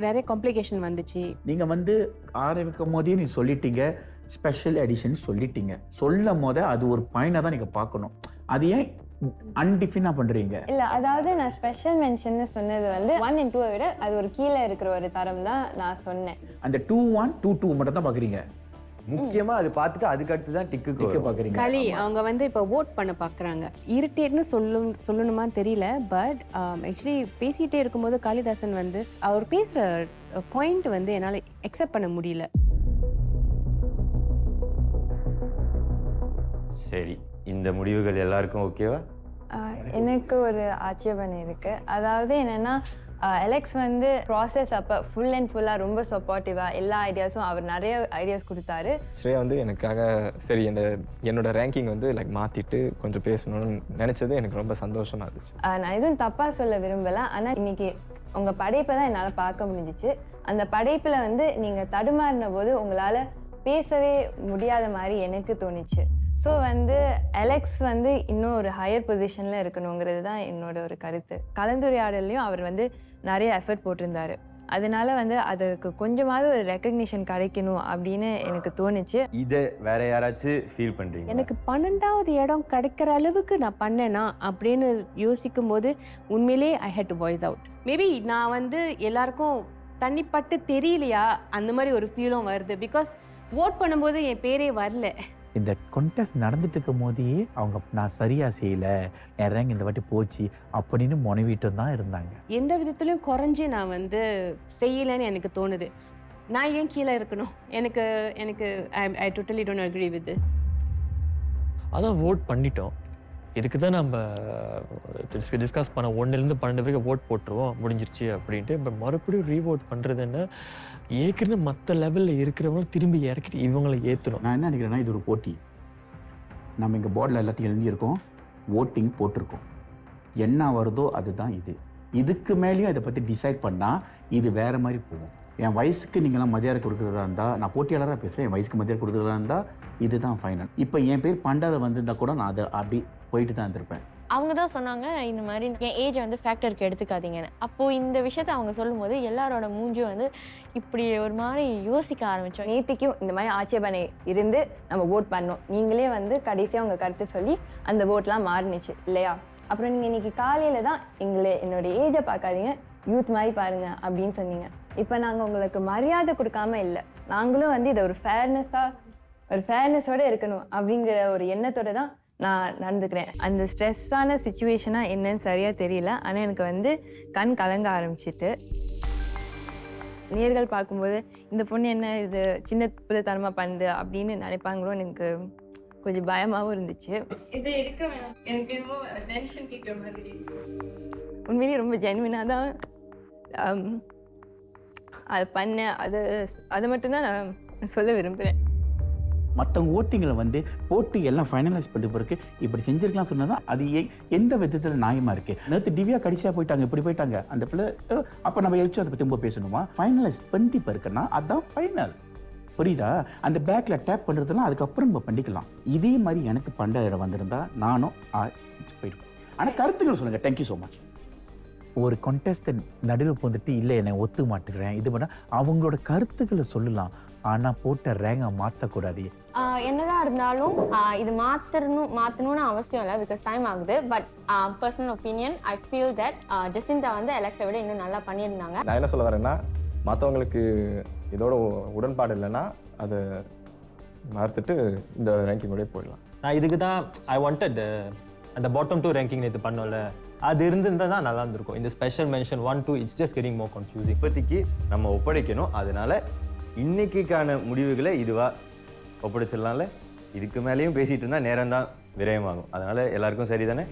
நிறைய காம்ப்ளிகேஷன் வந்துச்சு. நீங்கள் வந்து ஆரம்பிக்கும் போதே நீ சொல்லிட்டீங்க ஸ்பெஷல் எடிஷன் சொல்லிட்டீங்க. சொல்லும் போதே அது ஒரு பாயிண்டாக தான் நீங்கள் பார்க்கணும். அது ஏன் அன்டிஃபைனா பண்றீங்க? இல்ல, அதாவது நான் ஸ்பெஷல் மென்ஷன் சொன்னது வந்து 1 and 2 விட அது ஒரு கீழே இருக்கிற ஒரு தரம் தான் நான் சொன்னேன். அந்த 2-1 2-2 மட்டும் தான் பாக்குறீங்க. முக்கியமா அது பார்த்துட்டு அதுக்கு அடுத்து தான் டிக்கு பார்க்குறீங்க. களி அவங்க வந்து இப்போ ஓட் பண்ண பார்க்குறாங்க. இரிட்டேட்னு சொல்லணுமான்னு தெரியல. பட் ஆக்சுவலி பேசிகிட்டே இருக்கும்போது காளிதாசன் வந்து அவர் பேசுகிற பாயிண்ட் வந்து என்னால் அக்செப்ட் பண்ண முடியல. சரி, இந்த முடிவுகள் எல்லாருக்கும் ஓகேவா? எனக்கு ஒரு ஆட்சேபனை இருக்கு. அதாவது என்னன்னா அலெக்ஸ் வந்து ப்ராசஸ் அப்போ ஃபுல் அண்ட் ஃபுல்லாக ரொம்ப சப்போர்ட்டிவாக எல்லா ஐடியாஸும் அவர் நிறைய ஐடியாஸ் கொடுத்தாரு. ஸ்ரேயா வந்து எனக்காக சரி என்னோட ரேங்கிங் வந்து லைக் மாற்றிட்டு கொஞ்சம் பேசணும்னு நினச்சது எனக்கு ரொம்ப சந்தோஷமாக இருந்துச்சு. நான் எதுவும் தப்பாக சொல்ல விரும்பலை. ஆனால் இன்னைக்கு உங்கள் படைப்பை தான் என்னால் பார்க்க முடிஞ்சிச்சு. அந்த படைப்பில் வந்து நீங்கள் தடுமாறின போது உங்களால் பேசவே முடியாத மாதிரி எனக்கு தோணுச்சு. ஸோ வந்து அலெக்ஸ் வந்து இன்னும் ஒரு ஹையர் பொசிஷனில் இருக்கணுங்கிறது தான் என்னோட ஒரு கருத்து. கலந்துரையாடலையும் அவர் வந்து நிறைய எஃபர்ட் போட்டிருந்தாரு. அதனால வந்து அதுக்கு கொஞ்சமாவது ஒரு ரெக்கக்னிஷன் கிடைக்கணும் அப்படின்னு எனக்கு தோணுச்சு. இதை வேற யாராச்சும் ஃபீல் பண்ணுறீங்க? எனக்கு 12வது இடம் கிடைக்கிற அளவுக்கு நான் பண்ணேனா அப்படின்னு யோசிக்கும் போது உண்மையிலே I hate to voice out. Maybe நான் வந்து எல்லாருக்கும் தண்ணிப்பட்டு தெரியலையா அந்த மாதிரி ஒரு ஃபீலும் வருது. பிகாஸ் ஓட் பண்ணும்போது என் பேரே வரல. இந்த கொண்டெஸ்ட் நடந்துட்டு இருக்கும் போதே அவங்க நான் சரியா செய்யல, என் ரேங்க் இந்த வாட்டி போச்சு அப்படின்னு முனைவிட்டு தான் இருந்தாங்க. எந்த விதத்துலையும் குறைஞ்சி நான் வந்து செய்யலைன்னு எனக்கு தோணுது. நான் ஏன் கீழே இருக்கணும்? எனக்கு I totally don't agree with this. அதான் ஓட் பண்ணிட்டோம், இதுக்கு தான் நம்ம டிஸ்கஸ் பண்ண 1லேருந்து 12 வரைக்கும் ஓட் போட்டுருவோம் முடிஞ்சிருச்சு அப்படின்ட்டு. இப்போ மறுபடியும் ரீவோட் பண்ணுறது என்ன, ஏற்கனவே மற்ற லெவலில் இருக்கிறவங்களும் திரும்பி இறக்கிட்டு இவங்களை ஏற்றணும். நான் என்ன நினைக்கிறேன்னா இது ஒரு போட்டி. நம்ம இங்கே போர்டில் எல்லாத்தையும் எழுதியிருக்கோம், ஓட்டிங் போட்டிருக்கோம். என்ன வருதோ அதுதான் இது. இதுக்கு மேலேயும் இதை பற்றி டிசைட் பண்ணால் இது வேறு மாதிரி போகும். என் வயசுக்கு நீங்களாம் மரியாதை கொடுக்குறதா இருந்தால், நான் போட்டியாளராக பேசுகிறேன், என் வயசுக்கு மரியாதை கொடுக்குறதா இருந்தால் இதுதான் ஃபைனல். இப்போ என் பேர் பண்டாத வந்திருந்தா கூட நான் அதை அப்படி போயிட்டு தான் இருந்திருப்பேன். அவங்க தான் சொன்னாங்க இந்த மாதிரி என் ஏஜை வந்து ஃபேக்டருக்கு எடுத்துக்காதீங்கன்னு. அப்போது இந்த விஷயத்த அவங்க சொல்லும்போது எல்லாரோட மூஞ்சும் வந்து இப்படி ஒரு மாதிரி யோசிக்க ஆரம்பித்தோம். நேற்றுக்கும் இந்த மாதிரி ஆட்சேபனை இருந்து நம்ம ஓட் பண்ணோம். நீங்களே வந்து கடைசியாக உங்கள் கருத்தை சொல்லி அந்த ஓட்லாம் மாறினுச்சு இல்லையா? அப்புறம் நீங்கள் இன்றைக்கி காலையில் தான் என்னோட ஏஜை பார்க்காதீங்க, யூத் மாதிரி பாருங்க அப்படின்னு சொன்னீங்க. இப்போ நாங்கள் உங்களுக்கு மரியாதை கொடுக்காம இல்லை, நாங்களும் வந்து இதை ஒரு ஃபேர்னஸோடு இருக்கணும் அப்படிங்கிற ஒரு எண்ணத்தோடு தான் நான் நடந்துக்கிறேன். அந்த ஸ்ட்ரெஸ்ஸான சுச்சுவேஷனாக என்னன்னு சரியாக தெரியல. ஆனால் எனக்கு வந்து கண் கலங்க ஆரம்பிச்சிட்டு நேர்கள் பார்க்கும்போது இந்த பொண்ணு என்ன இது சின்ன புதுத்தனமாக பண்ணுது அப்படின்னு நினைப்பாங்களோன்னு எனக்கு கொஞ்சம் பயமாகவும் இருந்துச்சு. இது எடுக்க வேணாம், எனக்கு ரொம்ப டென்ஷன் கேட்குற மாதிரி. உண்மையிலேயே ரொம்ப ஜென்வினாக தான் அது பண்ணேன். அது மட்டும்தான் நான் சொல்ல விரும்புகிறேன். மற்றவங்க ஓட்டிங்களை வந்து போட்டு எல்லாம் ஃபைனலைஸ் பண்ணி பிறகு இப்படி செஞ்சிருக்கலாம் சொன்னால் தான் அது எந்த விதத்தில் நியாயமாக இருக்குது. நேற்று திவ்யா கடைசியாக போயிட்டாங்க, இப்படி போயிட்டாங்க அந்த பிள்ளை. அப்போ நம்ம எழுச்சி அதை பற்றி ரொம்ப பேசணுமா? ஃபைனலைஸ் பண்ணி பிறகுன்னா அதுதான் ஃபைனல். புரியுதா? அந்த பேக்கில் டேப் பண்ணுறதுலாம் அதுக்கப்புறம் நம்ம பண்ணிக்கலாம். இதே மாதிரி எனக்கு 12 வந்திருந்தா நானும் போயிருப்பேன். ஆனால் கருத்துக்கள் சொல்லுங்கள். Thank you so much. ஒரு கான்டெஸ்ட் நடுவில் போந்துட்டு இல்லை என்னை ஒத்து மாட்டுக்கிறேன் இது பண்ணால் அவங்களோட கருத்துக்களை சொல்லலாம். ஆனால் போட்ட ரேங்கை மாற்றக்கூடாது. என்னதான் இருந்தாலும் இது மாற்றணும்னு அவசியம் இல்லை, பிகாஸ் டைம் ஆகுது. But personal opinion I feel that Jacinda வந்து அலெக்ஸை விட இன்னும் நல்லா பண்ணியிருந்தாங்க. நான் என்ன சொல்ல வரேன்னா, மற்றவங்களுக்கு இதோட உடன்பாடு இல்லைன்னா அதை மறுத்துட்டு இந்த ரேங்கிங்கோடய போயிடலாம். நான் இதுக்கு தான் ஐ வாண்டட் அந்த பாட்டம் 2 ரேங்கிங் நேற்று பண்ணோம்ல, அது இருந்திருந்தால் தான் நல்லா இருந்திருக்கும். இந்த special mention 1, 2 it's just getting more confusing. இப்போதைக்கு நம்ம ஒப்படைக்கணும். அதனால இன்னைக்கான முடிவுகளை இதுவாக ஒப்படைச்சிடலாம்ல. இதுக்கு மேலேயும் பேசிகிட்டு இருந்தால் நேரம் தான் விரயமாகும். அதனால எல்லாருக்கும் சரி தானே?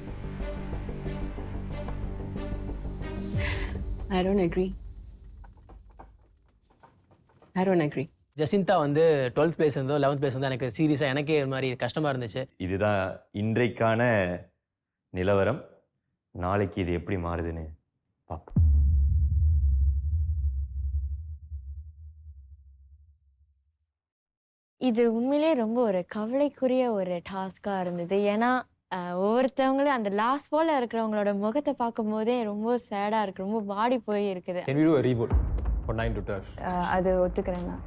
I don't agree. ஜெசிந்தா வந்து 12th பிளேஸ் இருந்தோ 11th பிளேஸ் இருந்தோ எனக்கு சீரியஸாக எனக்கே ஒரு மாதிரி கஷ்டமாக இருந்துச்சு. இதுதான் இன்றைக்கான நிலவரம். நாளைக்கு இது எப்படி மாறுதுன்னு பார்ப்போம். இது உண்மையிலே ரொம்ப ஒரு கவலைக்குரிய ஒரு டாஸ்காக இருந்தது. ஏன்னா ஒவ்வொருத்தவங்களும் அந்த லாஸ்ட் ஃபாலில் இருக்கிறவங்களோட முகத்தை பார்க்கும் போதே ரொம்ப சேடாக இருக்குது, ரொம்ப பாடி போய் இருக்குது. Can we do a revote for 9 to 12? அது ஒத்துக்கிறேன் நான்.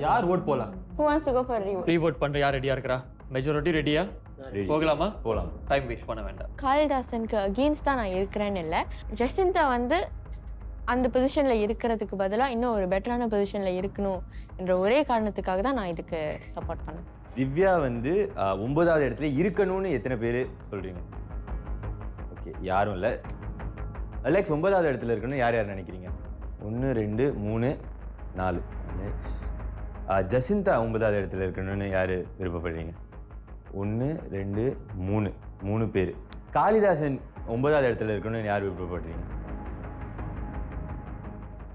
யார் ஓட் போலாம்? Who wants to go for a revote? Revote பண்ணுற யார் ரெடியாக இருக்கிறா? மெஜாரிட்டி ரெடியா? போகலாமா? போகலாம். டைம் வேஸ்ட் பண்ண வேண்டாம். காளிதாசனுக்கு அகெயின்ஸ்ட் தான் நான் இருக்கிறேன்னு இல்லை. ஜெசிந்தா வந்து அந்த பொசிஷனில் இருக்கிறதுக்கு பதிலாக இன்னும் ஒரு பெட்டரான பொசிஷனில் இருக்கணும் என்ற ஒரே காரணத்துக்காக தான் நான் இதுக்கு சப்போர்ட் பண்ணேன். திவ்யா வந்து 9வது இடத்துல இருக்கணும்னு எத்தனை பேர் சொல்கிறீங்க? ஓகே, யாரும் இல்லை. அலெக்ஸ் 9வது இடத்துல இருக்கணும் யார் யார் நினைக்கிறீங்க? 1 2 3 4. அலெக்ஸ். ஜசிந்தா 9வது இடத்துல இருக்கணும்னு யார் விருப்பப்படுறீங்க? 1 2 3 3 பேர். காளிதாசன் 9வது இடத்துல இருக்கணும்னு யார் விருப்பப்படுறீங்க?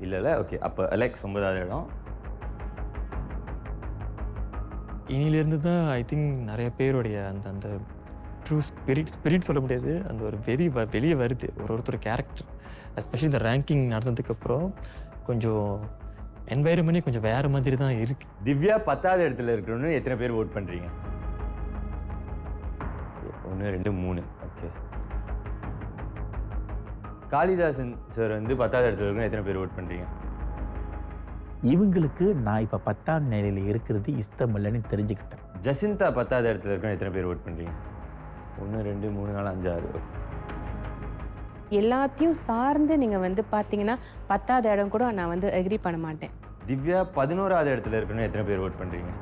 இல்லைல்ல. ஓகே, அப்போ அலெக்ஸ் 9வது இடம். இனியிலேருந்து தான் ஐ திங்க் நிறைய பேருடைய அந்த அந்த ட்ரூ ஸ்பிரிட் சொல்ல முடியாது, அந்த ஒரு வெளியே வருது ஒருத்தர் கேரக்டர். எஸ்பெஷலி இந்த ரேங்கிங் நடந்ததுக்கப்புறம் கொஞ்சம் என்வைரன்மெண்ட்டே கொஞ்சம் வேறு மாதிரி தான் இருக்குது. திவ்யா 10வது இடத்துல இருக்கணும்னு எத்தனை பேர் ஓட் பண்ணுறீங்க? 1 2 3. ஓகே. காளிதாசன் சார் வந்து 10வது இடத்துல இருக்கணும் எத்தனை பேர் ஓட் பண்ணுறீங்க? இவங்களுக்கு நான் இப்போ 10ஆம் நிலையில் இருக்கிறது இஷ்டம் இல்லைன்னு தெரிஞ்சுக்கிட்டேன். ஜசிந்தா 10வது இடத்துல இருக்கணும் எத்தனை பேர் ஓட் பண்ணுறீங்க? 1 2 3 4 5 6. எல்லாத்தையும் சார்ந்து நீங்கள் வந்து பார்த்தீங்கன்னா 10வது இடம் கூட நான் வந்து அக்ரி பண்ண மாட்டேன். திவ்யா 11வது இடத்துல இருக்கணும் எத்தனை பேர் ஓட் பண்ணுறீங்க?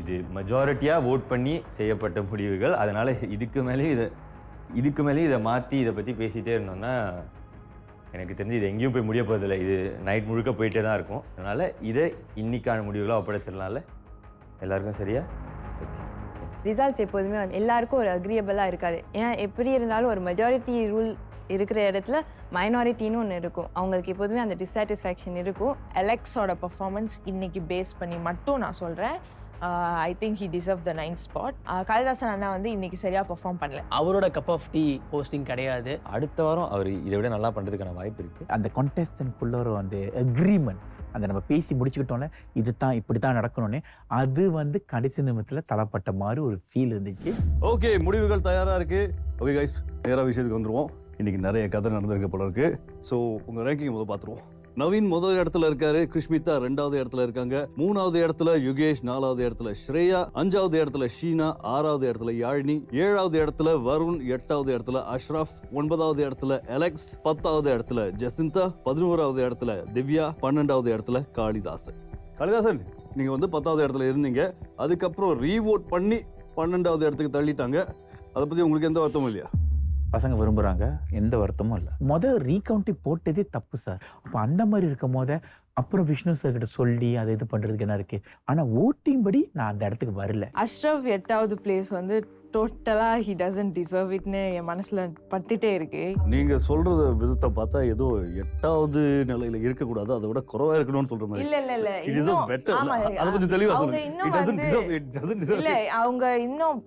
இது மெஜாரிட்டியாக ஓட் பண்ணி செய்யப்பட்ட முடிவுகள். அதனால் இதுக்கு மேலே இதை மாற்றி இதை பற்றி பேசிகிட்டே இருந்தோம்னா எனக்கு தெரிஞ்சு இது எங்கேயும் போய் முடிய போகிறதில்ல. இது நைட் முழுக்க போயிட்டே தான் இருக்கும். அதனால் இதை இன்னைக்கான முடிவுகளாக ஒப்படைச்சிடலாம்ல. எல்லாருக்கும் சரியா? ரிசல்ட்ஸ் எப்போதுமே எல்லாருக்கும் ஒரு அக்ரியபிளாக இருக்காது. ஏன்னா எப்படி இருந்தாலும் ஒரு மெஜாரிட்டி ரூல் இருக்கிற இடத்துல மைனாரிட்டின்னு ஒன்று இருக்கும். அவங்களுக்கு எப்போதுமே அந்த டிஸாட்டிஸ்ஃபேக்ஷன் இருக்கும். அலெக்ஸோட பர்ஃபார்மன்ஸ் இன்னைக்கு பேஸ் பண்ணி மட்டும் நான் சொல்கிறேன், I think he deserve the 9th spot. Kalidasan அண்ணா வந்து இன்னைக்கு சரியாக பெர்ஃபார்ம் பண்ணல. அவரோட கப் ஆஃப் டீ போஸ்டிங் கிடையாது. அடுத்த வாரம் அவர் இதை விட நல்லா பண்ணுறதுக்கான வாய்ப்பு இருக்குது. அந்த கான்டெஸ்டன்ட்குள்ள ஒரு அந்த அக்ரிமெண்ட், அந்த நம்ம பேசி முடிச்சுக்கிட்டோன்னே இது தான் இப்படி தான் நடக்கணும்னு, அது வந்து கடைசி நிமிடத்தில் தளப்பட்ட மாதிரி ஒரு ஃபீல் இருந்துச்சு. ஓகே, முடிவுகள் தயாராக இருக்குது. ஓகே கைஸ், நேராக விஷயத்துக்கு வந்துடுவோம். இன்றைக்கி நிறைய கதை நடந்திருக்க போல இருக்குது. ஸோ உங்கள் ரேங்கிங் முதல் பார்த்துருவோம். நவீன் முதல் இடத்துல இருக்காரு, கிருஷ்மிதா 2வது இடத்துல இருக்காங்க, 3வது இடத்துல யுகேஷ், 4வது இடத்துல ஸ்ரேயா, 5வது இடத்துல ஷீனா, 6வது இடத்துல யாழினி, 7வது இடத்துல வருண், 8வது இடத்துல அஷ்ரஃப், 9வது இடத்துல அலெக்ஸ், 10வது இடத்துல ஜசிந்தா, 11வது இடத்துல திவ்யா, 12வது இடத்துல காளிதாசன். காளிதாசன், நீங்க வந்து 10வது இடத்துல இருந்தீங்க, அதுக்கப்புறம் ரீவோட் பண்ணி 12வது இடத்துக்கு தள்ளிட்டாங்க. அதை பத்தி உங்களுக்கு எந்த வருத்தமும் இல்லையா? பசங்க விரும்புகிறாங்க, எந்த வருத்தமும் இல்லை. ரீகவுண்டி போட்டதே தப்பு சார். அப்போ அந்த மாதிரி இருக்கும் போது அப்புறம் விஷ்ணு சார் கிட்ட சொல்லி அதை இது பண்ணுறதுக்கு என்ன இருக்குது. ஆனால் ஓட்டிங் படி நான் அந்த இடத்துக்கு வரல. அஷ்ரஃப் 8வது பிளேஸ் வந்து டோட்டலாக ஹி டசன்ட் டிசர்வ் இட்னு என் மனசில் பட்டுட்டே இருக்கு. நீங்க சொல்ற விதத்தை பார்த்தா ஏதோ 8வது நிலையில இருக்கக்கூடாது, அதை விட குறைவா இருக்கணும்னு சொல்ற மாதிரி. இல்ல It deserves better. அதை கொஞ்சம் தெளிவா சொல்லுங்க. It doesn't deserve. இல்ல, அவங்க இன்னும்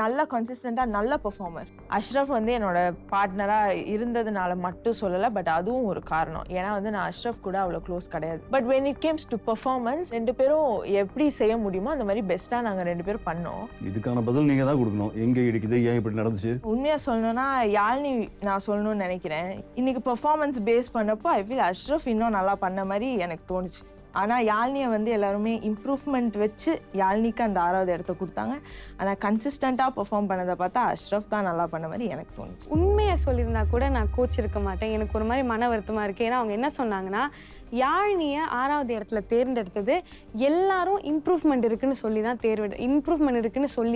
நல்ல கன்சிஸ்டண்டா நல்ல பெர்ஃபார்மர். அஷ்ரஃப் வந்து என்னோட பார்ட்னரா இருந்ததுனால மட்டும் சொல்லல, பட் அதுவும் ஒரு காரணம். ஏன்னா வந்து நான் அஷ்ரஃப் கூட அவ்வளோ க்ளோஸ் கிடையாது. But when it comes to performance, 2 பேரும் எப்படி செய்ய முடியுமோ அந்த மாதிரி பெஸ்டா நாங்க 2 பேரும் பண்ணோம். இதுக்கான பதில் நீங்க தான் கொடுக்கணும். எங்க இருக்குது, ஏன் இப்படி நடந்துச்சு? உண்மையா சொல்லணும்னா யாழினி நான் சொல்லணும்னு நினைக்கிறேன். இன்னைக்கு பெர்ஃபார்மன்ஸ் பேஸ் பண்ணப்போ ஐ ஃபீல் அஷ்ரஃப் இன்னும் நல்லா பண்ண மாதிரி எனக்கு தோணுச்சு. ஆனால் யாழ்னியை வந்து எல்லாருமே இம்ப்ரூவ்மெண்ட் வச்சு யாழ்னிக்கு அந்த 6வது இடத்த கொடுத்தாங்க. ஆனால் கன்சிஸ்டண்ட்டாக பெர்ஃபார்ம் பண்ணதை பார்த்தா அஷ்ரஃப் தான் நல்லா பண்ண மாதிரி எனக்கு தோணுச்சு. உண்மையை சொல்லியிருந்தா கூட நான் கோச்சிருக்க மாட்டேன். எனக்கு ஒரு மாதிரி மன வருத்தமாக இருக்குது. ஏன்னா அவங்க என்ன சொன்னாங்கன்னா, யாழ்னியை 6வது இடத்துல தேர்ந்தெடுத்தது எல்லாரும் இம்ப்ரூவ்மெண்ட் இருக்குன்னு சொல்லி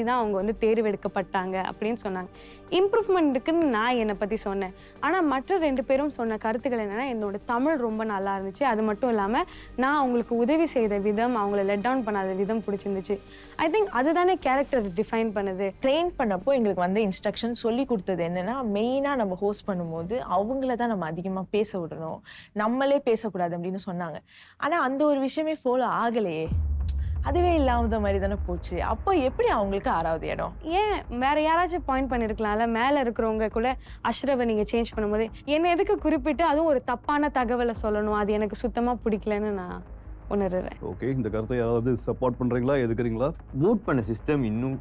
தான் அவங்க வந்து தேர்வெடுக்கப்பட்டாங்க அப்படின்னு சொன்னாங்க. இம்ப்ரூவ்மெண்ட் இருக்குன்னு நான் என்னை பற்றி சொன்னேன். ஆனால் மற்ற 2 பேரும் சொன்ன கருத்துக்கள் என்னென்னா, என்னோட தமிழ் ரொம்ப நல்லா இருந்துச்சு, அது மட்டும் இல்லாமல் நான் அவங்களுக்கு உதவி செய்த விதம், அவங்கள லெட் டவுன் பண்ணாத விதம் பிடிச்சிருந்துச்சு. ஐ திங்க் அதுதானே கேரக்டர் டிஃபைன் பண்ணுது. ட்ரெயின் பண்ணப்போ எங்களுக்கு வந்து இன்ஸ்ட்ரக்ஷன் சொல்லி கொடுத்தது என்னென்னா, மெயினாக நம்ம ஹோஸ்ட் பண்ணும்போது அவங்கள தான் நம்ம அதிகமாக பேச விடணும், நம்மளே பேசக்கூடாது அப்படின்னு சொன்னாங்க. ஆனால் அந்த ஒரு விஷயமே ஃபாலோ ஆகலையே, அதுவே இல்லாத மாதிரி தானே போச்சு. அப்போ எப்படி அவங்களுக்கு 6வது இடம்? ஏன் வேற யாராச்சும் பாயிண்ட் பண்ணியிருக்கலாம்ல? மேலே இருக்கிறவங்க கூட அஷ்ரவை நீங்கள் சேஞ்ச் பண்ணும்போது என்னை எதுக்கு குறிப்பிட்டு அதுவும் ஒரு தப்பான தகவலை சொல்லணும்? அது எனக்கு சுத்தமாக பிடிக்கலன்னு நான் உணர்றேன். ஓகே, இந்த கருத்தை யாராவது சப்போர்ட் பண்ணுறீங்களா, எதுக்குறீங்களா? ஓட் பண்ண சிஸ்டம் இன்னும்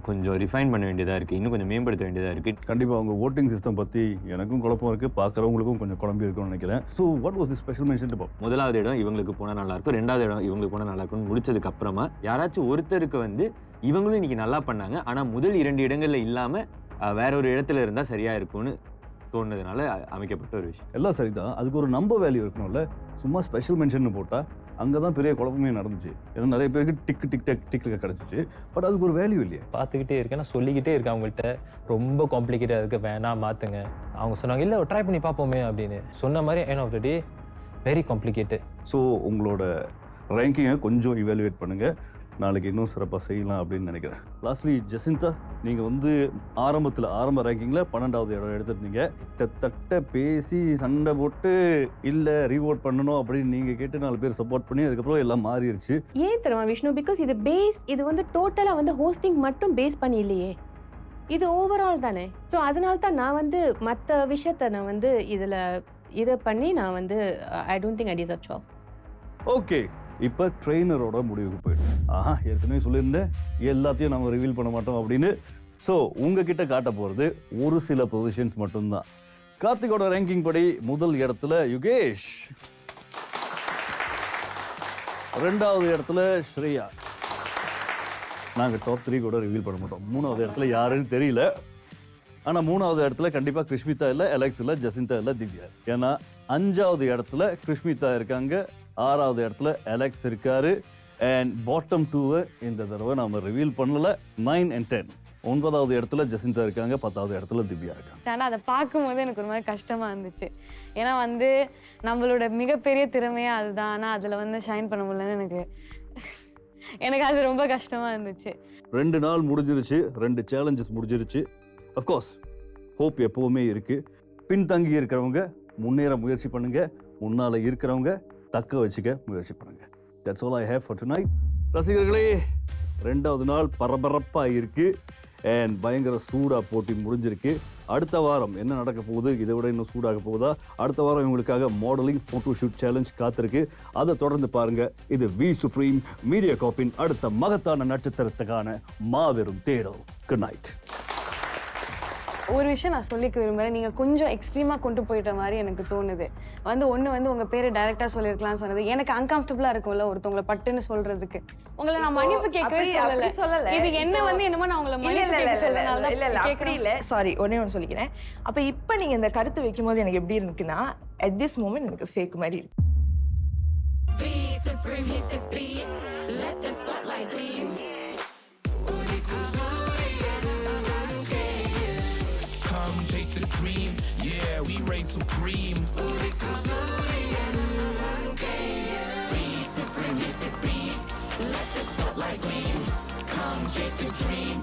கொஞ்சம் ரிஃபைன் பண்ண வேண்டியதாக இருக்குது, இன்னும் கொஞ்சம் மேம்படுத்த வேண்டியதாக இருக்குது. கண்டிப்பாக அவங்க ஓட்டிங் சிஸ்டம் பற்றி எனக்கும் குழப்பம் இருக்குது, பார்க்குறவங்களுக்கும் கொஞ்சம் குழம்பி இருக்கும்னு நினைக்கிறேன். So what was the special mention about? 1வது இடம் இவங்களுக்கு போனால் நல்லாயிருக்கும், 2வது இடம் இவங்களுக்கு போனால் நல்லாயிருக்கும்னு முடிச்சதுக்கு அப்புறமா யாராச்சும் ஒருத்தருக்கு வந்து இவங்களும் இன்றைக்கி நல்லா பண்ணாங்க, ஆனால் முதல் 2 இடங்களில் இல்லாமல் வேற ஒரு இடத்துல இருந்தால் சரியாக இருக்கும்னு தோணுனதுனால அமைக்கப்பட்ட ஒரு விஷயம். எல்லாம் சரிதான், அதுக்கு ஒரு நம்ப வேல்யூ இருக்கணும்ல. சும்மா ஸ்பெஷல் மென்ஷன் போட்டால் அங்கே தான் பெரிய குழப்பமே நடந்துச்சு. ஏன்னா நிறைய பேருக்கு டிக்கு டிக் டக் டிக்கில் கிடச்சிச்சு, பட் அதுக்கு ஒரு வேல்யூ இல்லையே. பார்த்துக்கிட்டே இருக்கேன், நான் சொல்லிக்கிட்டே இருக்கேன் அவங்கள்ட்ட, ரொம்ப காம்ப்ளிகேட்டாக இருக்குது, வேணாம் மாற்றுங்க. அவங்க சொன்னாங்க இல்லை ட்ரை பண்ணி பார்ப்போமே அப்படின்னு. சொன்ன மாதிரி end of the day very complicated. So உங்களோட ரேங்கிங்கை கொஞ்சம் இவாலுவேட் பண்ணுங்கள், நாளைக்கு இன்னும் சிறப்பாக செய்யலாம் அப்படின்னு நினைக்கிறேன். லாஸ்ட்லி ஜெசிந்தா, நீங்கள் வந்து ஆரம்ப ரேங்கிங்கில் 12வது இடம் எடுத்துருந்தீங்க. கிட்டத்தட்ட பேசி சண்டை போட்டு இல்லை ரீவோட் பண்ணணும் அப்படின்னு நீங்கள் கேட்டு 4 பேர் சப்போர்ட் பண்ணி அதுக்கப்புறம் எல்லாம் மாறிடுச்சு. ஏன் தெரியுமா விஷ்ணு? பிகாஸ் இது வந்து டோட்டலாக வந்து ஹோஸ்டிங் மட்டும் பேஸ் பண்ணி இல்லையே, இது ஓவரால் தானே. ஸோ அதனால தான் நான் வந்து மற்ற விஷயத்தை நான் வந்து இதை பண்ணி நான் வந்து I don't think I deserve job. Okay, இப்போ ட்ரெயினரோட முடிவுக்கு போயிடும். ஏற்கனவே சொல்லியிருந்தேன் எல்லாத்தையும் நம்ம ரிவீல் பண்ண மாட்டோம் அப்படின்னு. ஸோ உங்ககிட்ட காட்ட போகிறது ஒரு சில பொசிஷன்ஸ் மட்டும்தான். கார்த்திகோட ரேங்கிங் படி முதல் இடத்துல யுகேஷ், 2வது இடத்துல ஸ்ரேயா. நாங்கள் டாப் 3 கூட ரிவீல் பண்ண மாட்டோம். 3வது இடத்துல யாருன்னு தெரியல. ஆனால் 3வது இடத்துல கண்டிப்பாக கிருஷ்மிதா இல்லை, அலெக்ஸ் இல்லை, ஜெசிந்தா இல்லை, திவ்யா. ஏன்னா 5வது இடத்துல கிருஷ்மிதா இருக்காங்க, 6வது இடத்துல அலெக்ஸ் இருக்காரு. அண்ட் பாட்டம் 2 இந்த தடவை நம்ம ரிவீல் பண்ணல. 9 and 10. 9வது இடத்துல ஜெசிந்தா இருக்காங்க, 10வது இடத்துல திவ்யா இருக்காங்க. ஆனால் அதை பார்க்கும்போது எனக்கு ஒரு மாதிரி கஷ்டமாக இருந்துச்சு. ஏன்னா வந்து நம்மளோட மிகப்பெரிய திறமையே அதுதான், ஆனால் அதில் வந்து ஷைன் பண்ண முடியலன்னு எனக்கு அது ரொம்ப கஷ்டமாக இருந்துச்சு. 2 நாள் முடிஞ்சிருச்சு, 2 சேலஞ்சஸ் முடிஞ்சிருச்சு. அஃப்கோர்ஸ் ஹோப் எப்போவுமே இருக்குது. பின்தங்கி இருக்கிறவங்க முன்னேற முயற்சி பண்ணுங்க, முன்னால் இருக்கிறவங்க தக்க வச்சுக்க முயற்சி பண்ணுங்க. That's all I have for tonight. ரசிகர்களே, 2வது நாள் பரபரப்பாக இருக்கு அண்ட் பயங்கர சூடாக போட்டி முடிஞ்சிருக்கு. அடுத்த வாரம் என்ன நடக்க போகுது, இதை விட இன்னும் சூடாக போகுதா? அடுத்த வாரம் இவங்களுக்காக மாடலிங் ஃபோட்டோ ஷூட் சேலஞ்ச் காத்திருக்கு. அதை தொடர்ந்து பாருங்க. இது வி சுப்ரீம் மீடியா காப்பின் அடுத்த மகத்தான நட்சத்திரத்துக்கான மாபெரும் தேடல். Good night. ஒரு விஷயம் நான் சொல்லிக்க விரும்புகிறேன். நீங்கள் கொஞ்சம் எக்ஸ்ட்ரீமாக கொண்டு போயிட்ட மாதிரி எனக்கு தோணுது. ஒன்று உங்கள் பேரை டைரெக்டாக சொல்லியிருக்கலாம்னு சொன்னது எனக்கு அன்கம்ஃபர்டபுளாக இருக்கும்ல, ஒருத்தவங்களை பட்டுன்னு சொல்கிறதுக்கு. உங்களை நான் மன்னிப்பு கேட்கவே சொல்லலை. இது என்ன என்னமோ நான் உங்களை மன்னிப்பு கேட்க சொல்லனால சாரி, ஒன்று சொல்லிக்கிறேன். அப்போ இப்போ நீங்கள் இந்த கருத்து வைக்கும் போது எனக்கு எப்படி இருக்குன்னா, அட் திஸ் மூமெண்ட் எனக்கு ஃபேக் மாதிரி இருக்கு. Chase the dream, yeah, we reign supreme. We supreme, hit the beat. Let the spotlight gleam. Come chase the dream.